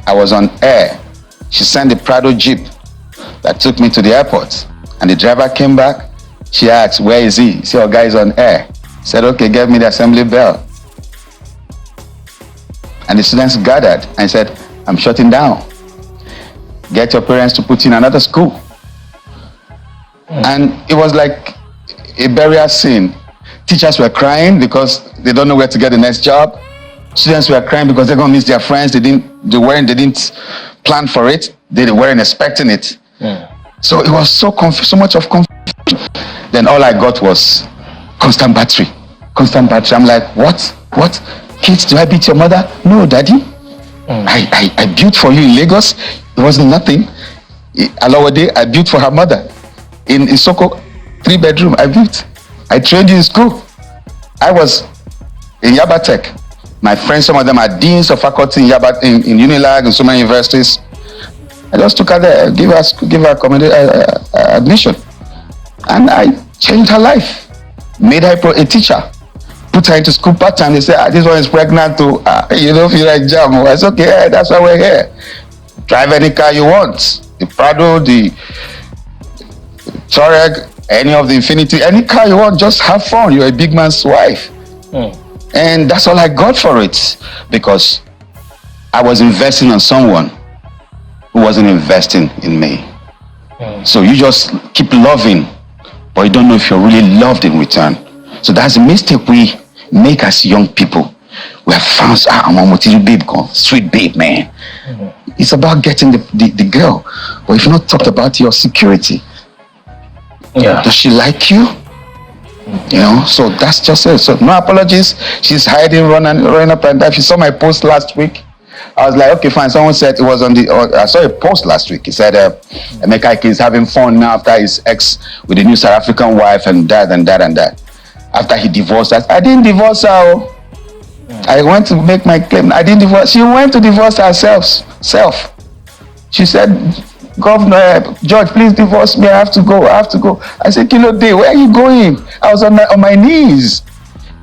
I was on air. She sent the Prado Jeep that took me to the airport, and the driver came back. She asked, where is he? He said, our guy is on air. Said, okay, give me the assembly bell. And the students gathered and said, I'm shutting down. Get your parents to put in another school. And it was like a burial scene. Teachers were crying because they don't know where to get the next job. Students were crying because they're going to miss their friends. They didn't plan for it. They weren't expecting it. So it was so much of confusion. Then all I got was constant battery. I'm like, what? Kids, do I beat your mother? No, daddy. I built for you in Lagos. It wasn't nothing. Alawade, I built for her mother. In Isoko, 3-bedroom, I built. I trained you in school. I was in Yabatech. My friends, some of them are deans of faculty in Unilag and so many universities. I just took her there, give her admission. And I changed her life. Made her a teacher. Put her into school part-time. They say, this one is pregnant too. You don't feel like jam. It's okay, that's why we're here. Drive any car you want. The Prado, the Touareg, any of the Infinity, any car you want, just have fun. You're a big man's wife. And that's all I got for it, because I was investing on someone who wasn't investing in me. So you just keep loving, but you don't know if you're really loved in return. So that's a mistake we make as young people. We have found, I'm a babe, sweet babe, man. It's about getting the girl. But if you not talked about your security, does she like you? So that's just it. So no apologies. She's hiding, running up and down. She saw my post last week. I was like, okay, fine. Someone said it was on I saw a post last week. He said, Emeka is having fun now after his ex with the new South African wife and that and that and that. After he divorced us. I didn't divorce her. I went to make my claim. I didn't divorce. She went to divorce herself. She said, Governor, George, please divorce me. I have to go. I said, Kilo Day, where are you going? I was on my knees.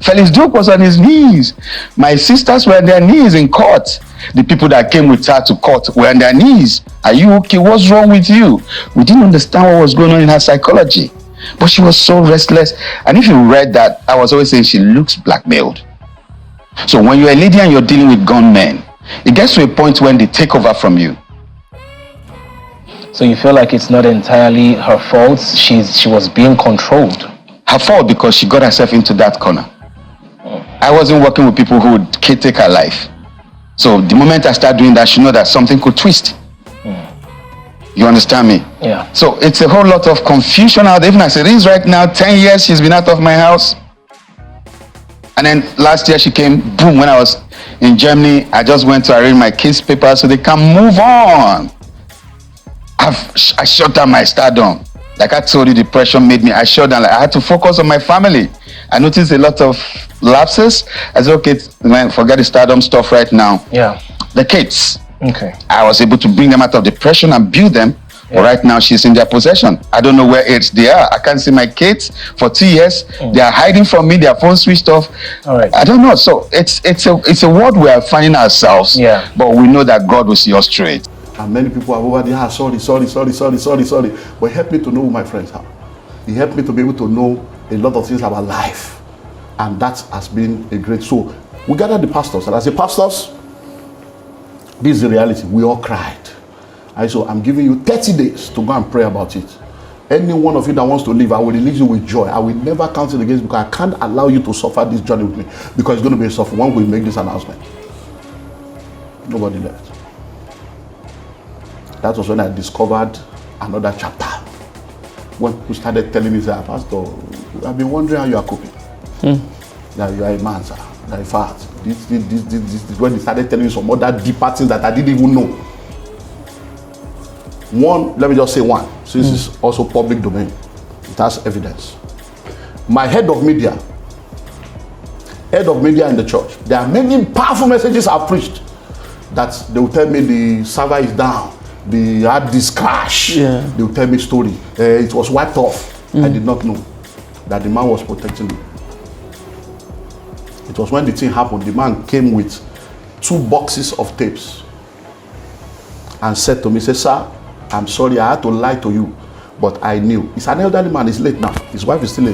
Felix Duke was on his knees. My sisters were on their knees in court. The people that came with her to court were on their knees. Are you okay? What's wrong with you? We didn't understand what was going on in her psychology. But she was so restless. And if you read that, I was always saying she looks blackmailed. So when you're a lady and you're dealing with gunmen, it gets to a point when they take over from you. So you feel like it's not entirely her fault? She was being controlled. Her fault because she got herself into that corner. I wasn't working with people who would take her life. So the moment I start doing that, she know that something could twist. You understand me? Yeah. So it's a whole lot of confusion out there. Even as it is right now, 10 years she's been out of my house. And then last year she came, boom, when I was in Germany, I just went to arrange my kids' papers so they can move on. I shut down my stardom. Like I told you, depression made me, I shut down. Like I had to focus on my family. I noticed a lot of lapses. I said, okay, man, forget the stardom stuff right now. Yeah. The kids. Okay. I was able to bring them out of depression and build them. Yeah. But right now she's in their possession. I don't know where they are. I can't see my kids for 2 years. They are hiding from me. Their phone switched off. All right. I don't know. So it's a world we are finding ourselves. Yeah. But we know that God will see us straight. And many people are over there, sorry. But help me to know who my friends are. He helped me to be able to know a lot of things about life. And that has been a great. So we gathered the pastors. And I say, pastors, This is the reality. We all cried. So I'm giving you 30 days to go and pray about it. Any one of you that wants to live, I will release you with joy. I will never count it against, because I can't allow you to suffer this journey with me, because it's going to be a suffer when we make this announcement. Nobody left. That was when I discovered another chapter. When people started telling me, that, Pastor, I've been wondering how you are coping. That you are a man, sir. That in fact, this. When they started telling me some other deeper things that I didn't even know. One, let me just say one, since it's also public domain. It has evidence. My head of media in the church, there are many powerful messages I've preached that they will tell me the server is down, the hard disk crash. They will tell me story. It was wiped off. I did not know that the man was protecting me. It was when the thing happened, the man came with 2 boxes of tapes and said to me, sir, I'm sorry, I had to lie to you, but I knew. He's an elderly man, he's late now. His wife is still a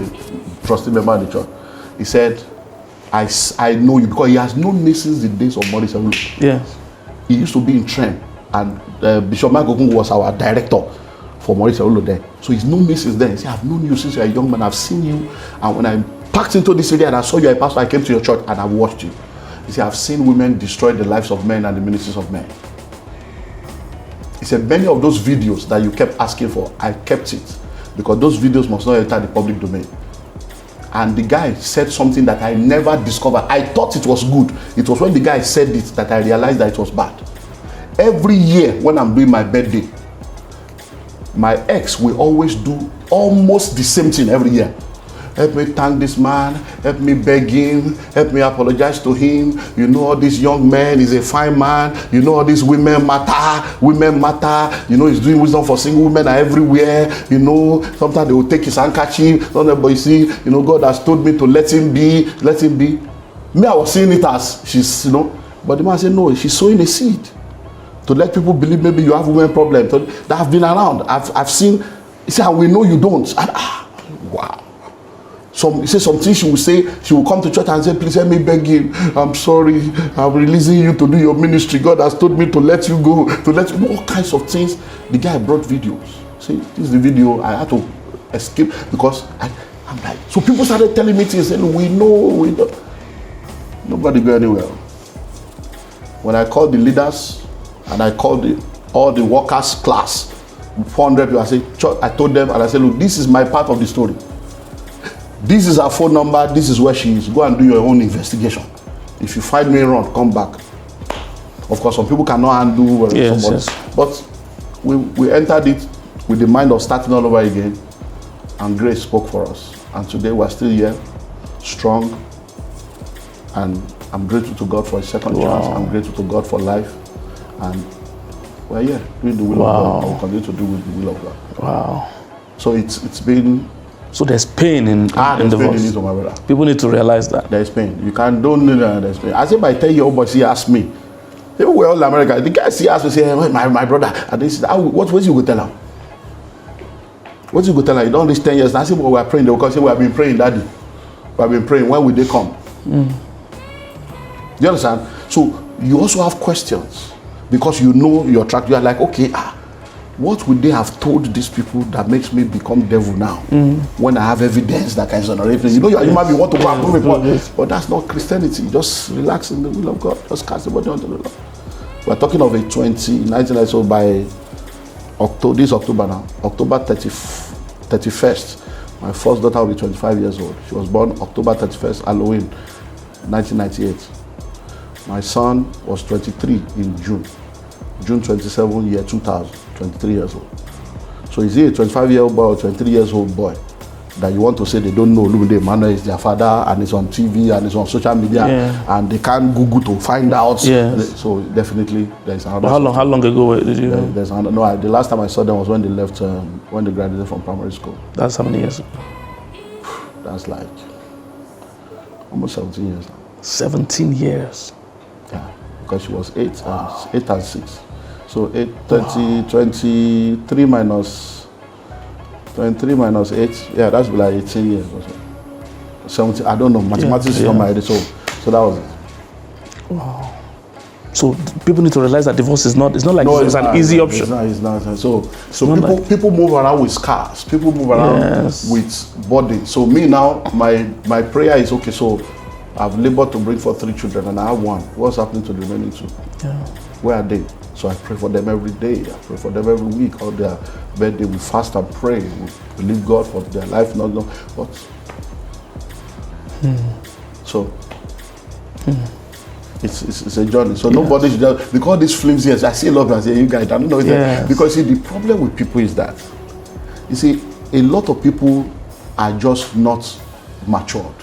trusted member of the church. He said, I know you, because he has known me since the days of Maurice Olu. Yes. He used to be in Trem, and Bishop Michael Ogungu was our director for Maurice Olu there. So he's known me since then. He said, I've known you since you're a young man, I've seen you, and when I packed into this area and I saw you a pastor, I came to your church and I've watched you. He said, I've seen women destroy the lives of men and the ministries of men. He said, many of those videos that you kept asking for, I kept it, because those videos must not enter the public domain. And the guy said something that I never discovered. I thought it was good. It was when the guy said it that I realized that it was bad. Every year when I'm doing my birthday, my ex will always do almost the same thing every year. Help me thank this man, help me beg him, help me apologize to him. You know, all this young man is a fine man. You know, all these women matter. You know, he's doing wisdom for single women are everywhere. You know, sometimes they will take his handkerchief. But you see, you know, God has told me to let him be. Me, I was seeing it as she's, you know, but the man said, no, she's sowing a seed to let people believe maybe you have women problems that have been around. I've seen, he said, and we know you don't. And, wow. He said something she will say, she will come to church and say, please help me beg him. I'm sorry, I'm releasing you to do your ministry. God has told me to let you go, all kinds of things. The guy brought videos. See, this is the video. I had to escape because I'm like, so people started telling me things, saying, we know. Nobody go anywhere. When I called the leaders and I called all the workers class, 400 people, I told them, and I said, look, this is my part of the story. This is her phone number. This is where she is. Go and do your own investigation. If you find me wrong, come back. Of course, some people cannot handle somebody. Yes. But we entered it with the mind of starting all over again. And grace spoke for us. And today we're still here, strong. And I'm grateful to God for a second chance. I'm grateful to God for life. And we're here doing the will of God. I will continue to do with the will of God. Wow. So it's been... So there's pain in divorce. People need to realize that. There's pain. You can't, there's pain. I say by 10-year-old boy, he asked me. People were all in America. The guy asked me, say, hey, my brother. And they said, what's you go tell him? What's you go tell him? You don't reach 10 years. And I said, well, we're praying. They will say, we have been praying, Daddy. We have been praying. When will they come? Do you understand? So you also have questions. Because you know your track. You are like, okay, what would they have told these people that makes me become devil now? When I have evidence that can exonerate me? You know, you human being want to go and prove it, but that's not Christianity. Just relax in the will of God. Just cast the body onto the Lord. We're talking of a 1990, so by this October now, October 31st, my first daughter will be 25 years old. She was born October 31st, Halloween, 1998. My son was 23 in June 27, year 2000. 23 years old. So is he a 25-year-old boy or 23 years old boy that you want to say they don't know Olumide Emmanuel is their father and it's on TV and it's on social media and they can't Google to find out? So definitely there's another. How long ago did you? There's another. No, the last time I saw them was when they left, when they graduated from primary school. That's how many years ago? That's like almost 17 years now. 17 years. Yeah, because she was 8 and 6. So 23 minus 8, yeah, that's like 18 years or so. 17, I don't know, mathematics is not my head, so that was it. Wow. So people need to realize that divorce is not. It's not like No, it's an not, easy it's option. not, it's not. So not people like- people move around with scars. People move around Yes. with body. So me now, my prayer is okay. So I've labored to bring forth 3 children, and I have 1. What's happening to the remaining 2? Yeah. Where are they? So I pray for them every day. I pray for them every week. On their birthday, we fast and pray. We believe God for their life. Not but so. It's a journey. So nobody should just, because these films here, I see a lot of people say, you guys, I don't know. Yes. Because see, the problem with people is that, you see, a lot of people are just not matured.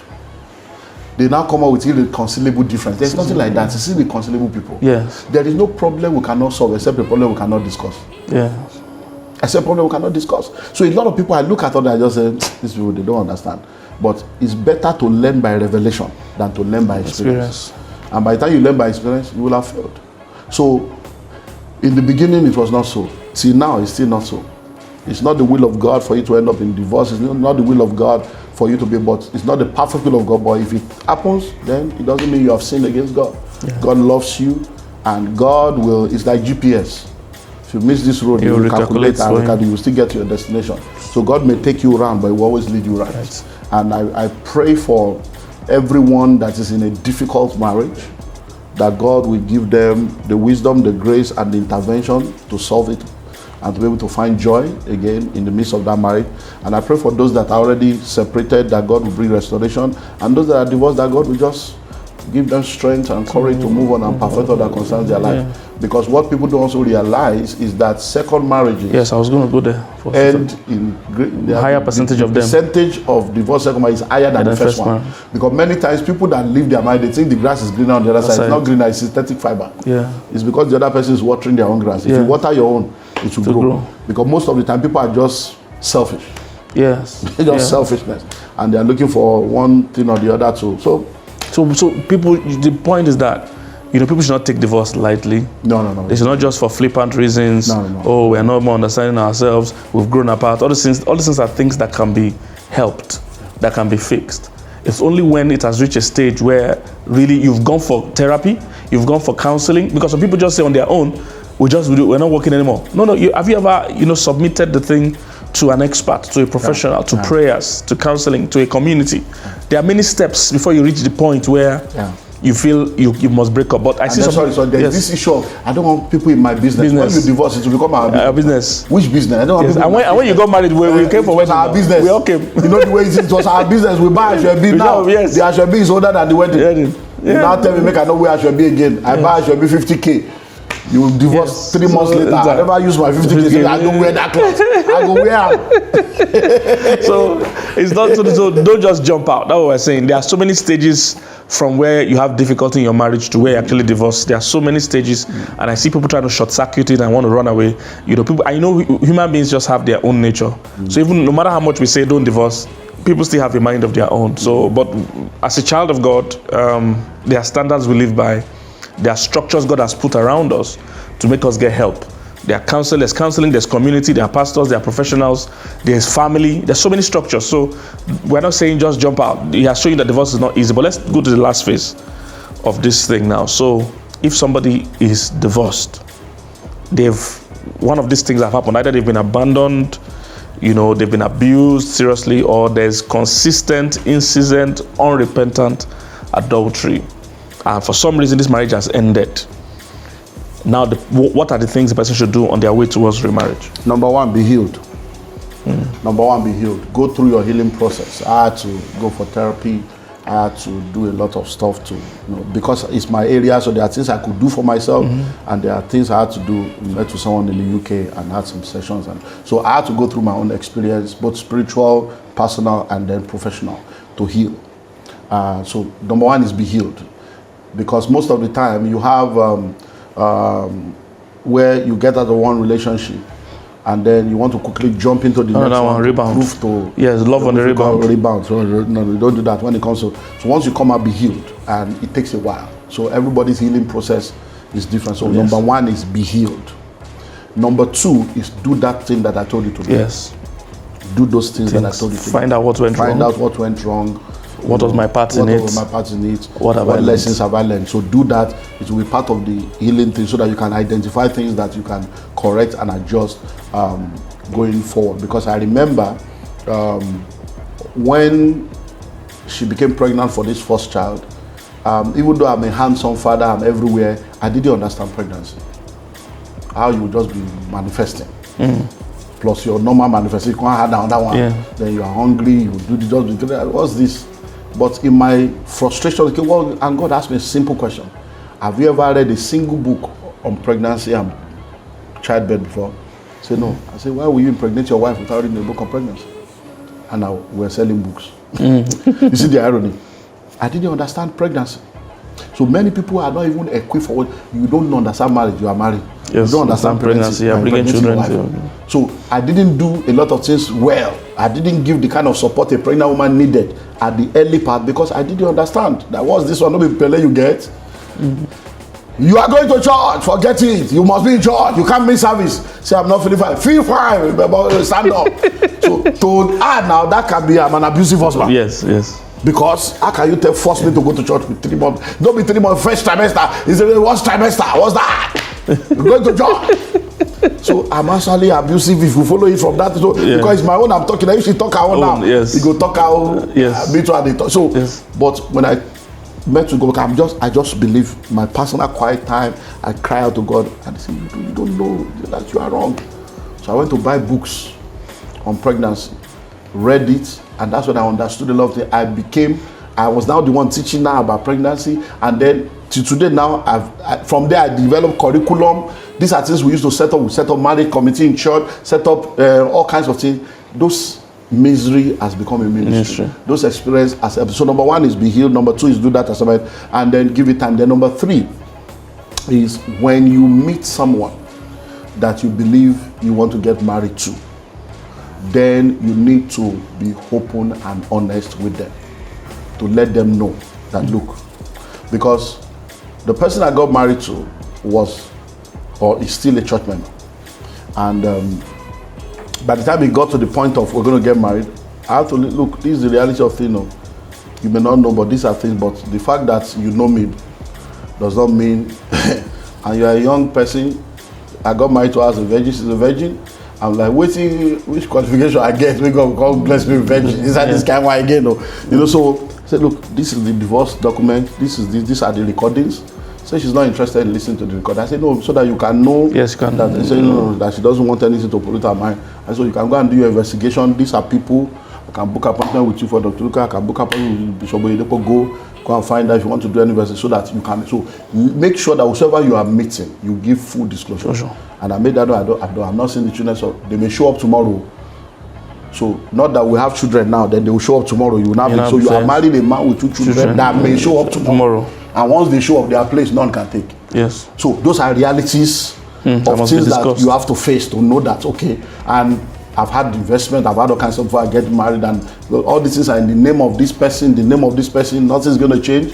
They now come up with irreconcilable difference. There's nothing like that. It's irreconcilable people. Yes. There is no problem we cannot solve except the problem we cannot discuss. Yeah. Except problem we cannot discuss. So a lot of people, I look at others, I just say, these people, they don't understand. But it's better to learn by revelation than to learn by experience. And by the time you learn by experience, you will have failed. So, in the beginning, it was not so. See, now it's still not so. It's not the will of God for you to end up in divorce. It's not the will of God for you to be, but it's not the perfect will of God. But if it happens, then it doesn't mean you have sinned against God. Yeah. God loves you, and God will, it's like GPS. If you miss this road, you will calculate and you will still get to your destination. So God may take you around, but He will always lead you right. And I pray for everyone that is in a difficult marriage, that God will give them the wisdom, the grace, and the intervention to solve it and to be able to find joy again in the midst of that marriage. And I pray for those that are already separated, that God will bring restoration, and those that are divorced, that God will just give them strength and courage to move on and perfect all that concerns their life. Yeah. Because what people don't also realize is that second marriages, yes, I was going to go there, and in the higher percentage of them. Percentage of divorce second marriage is higher than the first one. Because many times people that leave their marriage, they think the grass is greener on the other side. It's not greener, it's synthetic fiber. Yeah. It's because the other person is watering their own grass. If you water your own, it will grow. Because most of the time people are just selfish. Yes. Just selfishness. And they are looking for one thing or the other too. So people, the point is that, people should not take divorce lightly. No. It's not just for flippant reasons. No. Oh, we're not more understanding ourselves. We've grown apart. All these things are things that can be helped, that can be fixed. It's only when it has reached a stage where really you've gone for therapy, you've gone for counseling. Because some people just say on their own, we're not working anymore. No. Have you ever, submitted the thing to an expert, to a professional, to prayers, to counseling, to a community? There are many steps before you reach the point where you feel you must break up. But I see there's this issue of, I don't want people in my business. When you divorce, it will become our business. Which business? I don't want people. And when you got married, we came for wedding. Our business. We all came. The way it was our business. We buy Ashwebi now. Yes. The Ashwebi is older than the wedding. You now tell me, make I know where Ashwebi again. I buy Ashwebi 50K. You will divorce 3 months later. I never use my 50K. I don't wear that clothes. I go wear them. So it's not so don't just jump out. That's what we're saying. There are so many stages from where you have difficulty in your marriage to where you actually divorce. There are so many stages, and I see people trying to short circuit it and want to run away. People. I know human beings just have their own nature. So even no matter how much we say don't divorce, people still have a mind of their own. So, but as a child of God, there are standards we live by. There are structures God has put around us to make us get help. There are counselors, counseling, there's community, there are pastors, there are professionals, there's family, there's so many structures. So we're not saying just jump out. He has shown you that divorce is not easy, but let's go to the last phase of this thing now. So if somebody is divorced, one of these things have happened. Either they've been abandoned, they've been abused seriously, or there's consistent, incessant, unrepentant adultery. And for some reason, this marriage has ended. Now, what are the things the person should do on their way towards remarriage? Number one, be healed. Number one, be healed. Go through your healing process. I had to go for therapy. I had to do a lot of stuff because it's my area. So there are things I could do for myself, and there are things I had to do. Met with someone in the UK and had some sessions, and so I had to go through my own experience, both spiritual, personal, and then professional, to heal. So number one is be healed. Because most of the time you have where you get out of one relationship and then you want to quickly jump into the next one. Rebound. Yes, love on the rebound. So no, you don't do that when it comes to. So once you come out, be healed, and it takes a while. So everybody's healing process is different. So number one is be healed. Number two is do that thing that I told you to do. Yes. Do those things that I told you to do. Find out what went wrong. Find out what went wrong. What was my part in what it? was my part in it? What have I learned? Lessons have I learned? So do that. It will be part of the healing thing so that you can identify things that you can correct and adjust going forward. Because I remember when she became pregnant for this first child, even though I'm a handsome father, I'm everywhere, I didn't understand pregnancy. How you would just be manifesting. Plus your normal manifestation, you can't have another one. Yeah. Then you are hungry, you do the just. What's this? But in my frustration, okay, well, and God asked me a simple question: have you ever read a single book on pregnancy and childbirth before? I said no. I said, why will you impregnate your wife without reading a book on pregnancy? And now we're selling books. You see the irony? I didn't understand pregnancy. So many people are not even equipped for what you don't understand marriage. You are married. Yes, you don't understand pregnancy. Yeah, bringing children. So I didn't do a lot of things well. I didn't give the kind of support a pregnant woman needed at the early part because I didn't understand that what's this one, no be pele you get. You are going to church, forget it. You must be in church. You can't miss service. Say, I'm not feeling fine. Feel fine. Stand up. So now that can be I'm an abusive husband. Yes. Because how can you force me to go to church with 3 months? Don't be 3 months first trimester. It's the worst trimester. What's that? You're going to church. So I'm actually abusive if you follow it from that. So because it's my own I'm talking. I usually talk our own now. Yes. You go talk our me too and they talk. So but when I met to go back, I just believe my personal quiet time. I cry out to God and I say, you don't know that you are wrong. So I went to buy books on pregnancy, read it, and that's when I understood a lot of things. I was now the one teaching now about pregnancy, and then to today now, from there I developed curriculum. These are things we used to set up. We set up marriage committee in church, set up all kinds of things. Those misery has become a ministry. Those experience as so number 1 is be healed. Number 2 is do that as well, and then give it time. Then number 3 is when you meet someone that you believe you want to get married to, then you need to be open and honest with them to let them know that look, because the person I got married to was or is still a church member, and by the time it got to the point of we're going to get married, I have to look, this is the reality of things. You may not know, but these are things. But the fact that you know me does not mean and you're a young person. I got married to her as a virgin. She's a virgin. I'm like waiting which qualification I get. We God bless me with virgin. Is that this kind of again? So I said, look, this is the divorce document. These are the recordings. So she's not interested in listening to the recording. I said no, so that you can know. Yes, you can. That they say no, that she doesn't want anything to pollute her mind. And so you can go and do your investigation. These are people. I can book an appointment with you for Dr. Luka. I can book an appointment with Bishop Oyedepo. Go and find out if you want to do any investigation so that you can. So make sure that whoever you are meeting, you give full disclosure. Sure. And I made that I'm not seeing the children, so they may show up tomorrow. So not that we have children now, then they will show up tomorrow. You will not be. So you are marrying a man with 2 children that may show up tomorrow. And once they show up, their place none can take. Yes. So those are realities of things that you have to face to know that okay. And I've had investment, I've had all kinds of before I get married, and all these things are in the name of this person, nothing's going to change.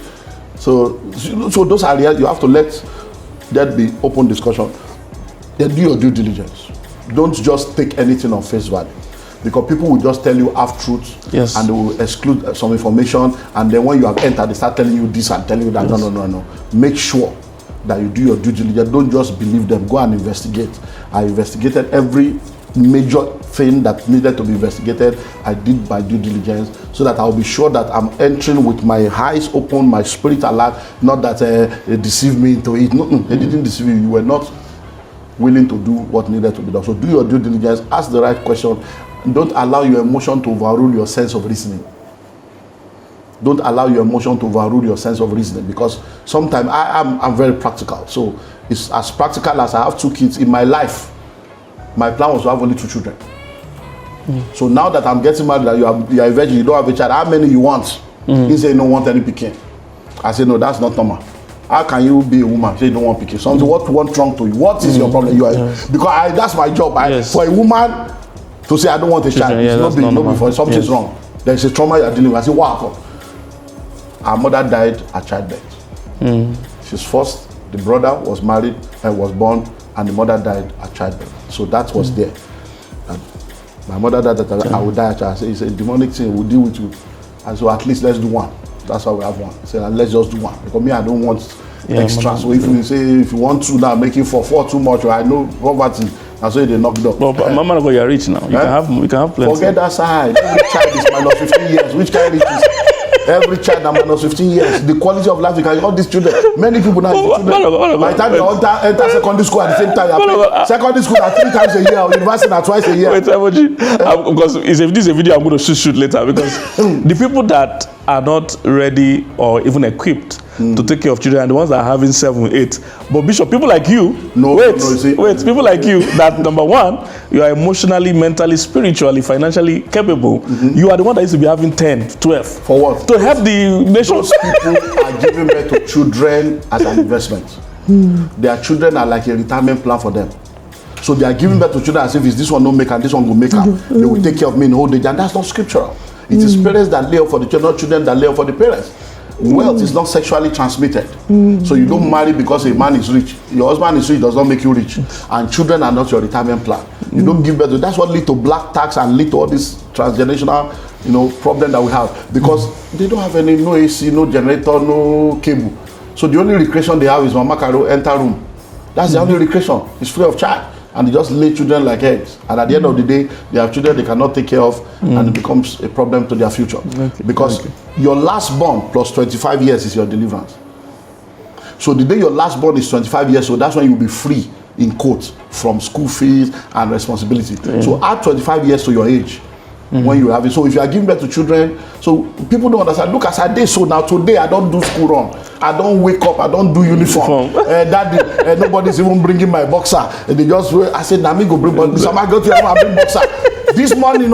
So those are real. You have to let that be open discussion. Then do your due diligence. Don't just take anything on face value, because people will just tell you half truths, and they will exclude some information, and then when you have entered, they start telling you this and telling you that. No. Make sure that you do your due diligence. Don't just believe them. Go and investigate. I investigated every major thing that needed to be investigated. I did my due diligence so that I'll be sure that I'm entering with my eyes open, my spirit alert. Not that they deceived me into it. No, they didn't deceive you. You were not willing to do what needed to be done. So do your due diligence. Ask the right question. Don't allow your emotion to overrule your sense of reasoning. Don't allow your emotion to overrule your sense of reasoning, because sometimes I'm very practical. So it's as practical as I have 2 kids in my life. My plan was to have only 2 children. So now that I'm getting married, that you are a virgin, you don't have a child, how many you want? He say you don't want any picking. I say no, that's not normal. How can you be a woman say you don't want picking? Something what went wrong to you? What is your problem? You are because that's my job. For a woman to say I don't want a child, it's not before something's wrong. There's a trauma you're dealing with. I say what happened? Our mother died at childbirth. She's first. The brother was married and was born, and the mother died at childbirth. So that was there. And my mother died at I would die at child. It's a demonic thing. We'll deal with you. And so at least let's do one. That's why we have one. So let's just do one. Because me, I don't want extra. So if you say, if you want to now make it for 4 too much, or I know poverty, and so they knock it up. But Mama, you're rich now. You can have plenty. Forget that side. Every child is minus 15 years. Which kind of riches? Every child is minus 15 years. The quality of life you can all these children. Many people now. By the time they enter secondary school at the same time, secondary school are 3 times a year, or university are twice a year. Wait, because this is a video I'm going to shoot later, because the people that are not ready or even equipped to take care of children are the ones that are having 7, 8. But Bishop, people like you, people like you, that number one, you are emotionally, mentally, spiritually, financially capable. You are the one that used to be having 10, 12. For what? To help the nation. Those people are giving birth to children as an investment. Their children are like a retirement plan for them. So they are giving birth to children as if it's this one no make and this one will make up. They will take care of me in old age, and that's not scriptural. It is parents that lay up for the children, not children that lay up for the parents. Wealth is not sexually transmitted. So you don't marry because a man is rich. Your husband is rich does not make you rich. And children are not your retirement plan. You don't give birth to. That's what lead to black tax and lead to all this transgenerational, problem that we have. Because they don't have no AC, no generator, no cable. So the only recreation they have is Mama Caro enter room. That's the only recreation. It's free of charge. And they just lay children like eggs. And at the end of the day, they have children they cannot take care of, and it becomes a problem to their future. Because your last born plus 25 years is your deliverance. So the day your last born is 25 years old, that's when you'll be free, in quotes, from school fees and responsibility. So add 25 years to your age when you have it. So if you are giving birth to children, so people don't understand. Look, as I did so now, today I don't do school run. I don't wake up, I don't do uniform. Daddy, nobody's even bringing my boxer. They just, I said, Nami go bring boxer. I go to your home, I bring boxer. This morning,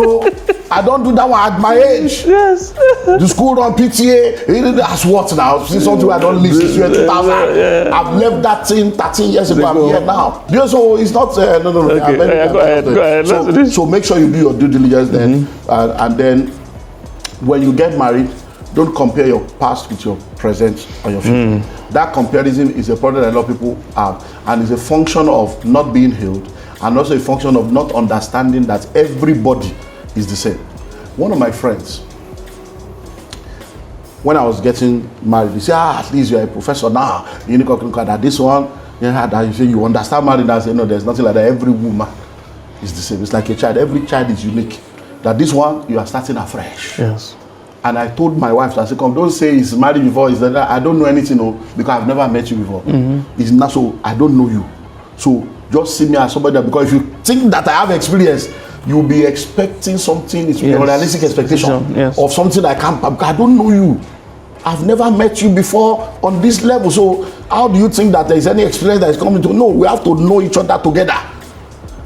I don't do that one at my age. Yes. The school run PTA, that's what now? Since something I don't live since year 2000. I've left that thing 13 years ago. I'm here now. So it's not, no. Okay. Go ahead. So make sure you do your due diligence then. And then when you get married, don't compare your past with your present or your future. That comparison is a problem that a lot of people have, and it's a function of not being healed, and also a function of not understanding that everybody is the same. One of my friends, when I was getting married, he said, at least you're a professor now. You need to look at this one. You say you understand marriage. I say, no, there's nothing like that. Every woman is the same. It's like a child. Every child is unique. That this one, you are starting afresh. Yes. And I told my wife, I said, come, don't say he's married before. He's like that. I don't know anything, because I've never met you before. It's not so, I don't know you. So just see me as somebody that, because if you think that I have experience, you'll be expecting something, it's a realistic expectation of something I can't, because I don't know you. I've never met you before on this level. So how do you think that there is any experience that is coming to? No, we have to know each other together.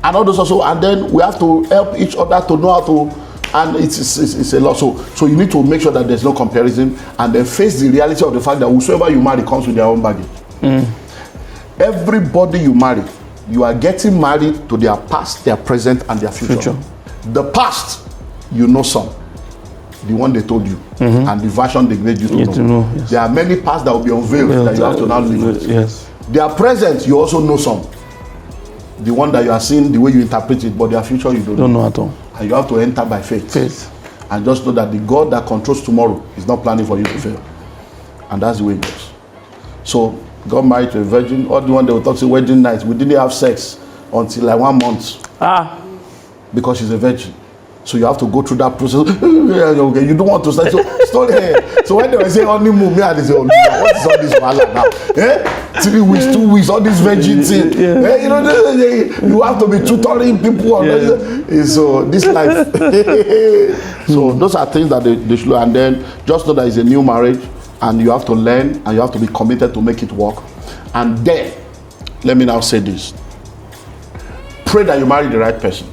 And all those also, and then we have to help each other to know how to, and it's a lot. So you need to make sure that there's no comparison, and then face the reality of the fact that whosoever you marry comes with their own baggage. Everybody you marry, you are getting married to their past, their present, and their future. The past, you know some. The one they told you, and the version they made you to know. Yes. There are many pasts that will be unveiled that you have to now live with. Yes. Their present, you also know some. The one that you are seeing, the way you interpret it, but their future you don't know at all. And you have to enter by faith. And just know that the God that controls tomorrow is not planning for you to fail. And that's the way it goes. So, got married to a virgin, or the one they will talk to wedding night. We didn't have sex until like 1 month. Because she's a virgin. So you have to go through that process. You don't want to start. So when they were saying honeymoon, me and they say, what is all this matter now? 3 weeks, 2 weeks, all this virgin thing. You have to be tutoring people. So this life. So those are things that they should. And then just know that it's a new marriage, and you have to learn, and you have to be committed to make it work. And then, let me now say this. Pray that you marry the right person.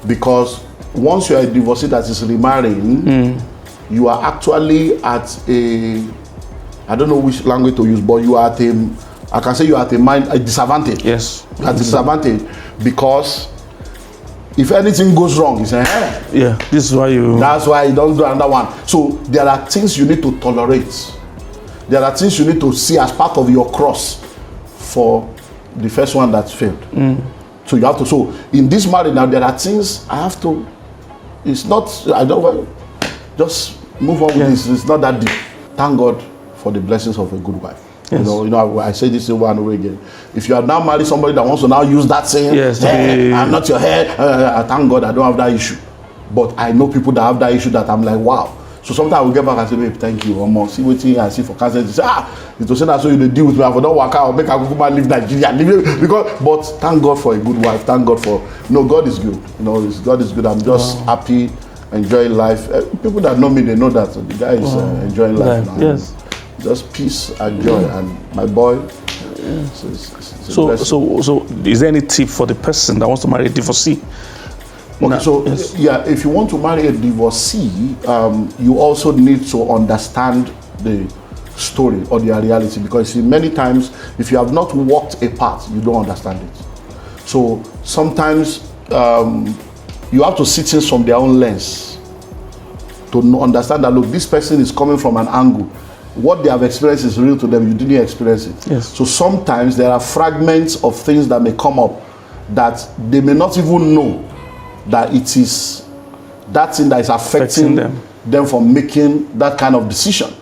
Because once you are a divorcee that is remarrying, you are actually at a, I don't know which language to use, but you are at a, I can say you are at a disadvantage. Yes. You are at a disadvantage because if anything goes wrong, you say, this is why you. That's why you don't do another one. So there are things you need to tolerate. There are things you need to see as part of your cross for the first one that failed. So you have to, so in this marriage now, there are things I have to, it's not, I don't want, just move on with this. It's not that deep. Thank God for the blessings of a good wife. Yes. You know, I say this over and over again. If you are now married somebody that wants to now use that saying, hey, I'm not your head, I thank God I don't have that issue. But I know people that have that issue that I'm like, wow. So sometimes I will get back and say, babe, thank you. Or see what I see for cancer. Say, it was saying that so you deal with me. I don't work out, make a go leave Nigeria. But thank God for a good wife. Thank God for, God is good. God is good. I'm just happy, enjoying life. People that know me, they know that the guy is enjoying life now. Yes. Just peace and joy. And my boy. So is there any tip for the person that wants to marry a divorcee? Okay, if you want to marry a divorcee, you also need to understand the story or their reality, because many times if you have not walked a path, you don't understand it. So sometimes you have to see things from their own lens to understand that, look, this person is coming from an angle. What they have experienced is real to them. You didn't experience it. Yes. So sometimes there are fragments of things that may come up that they may not even know that it is that thing that is affecting them from making that kind of decision.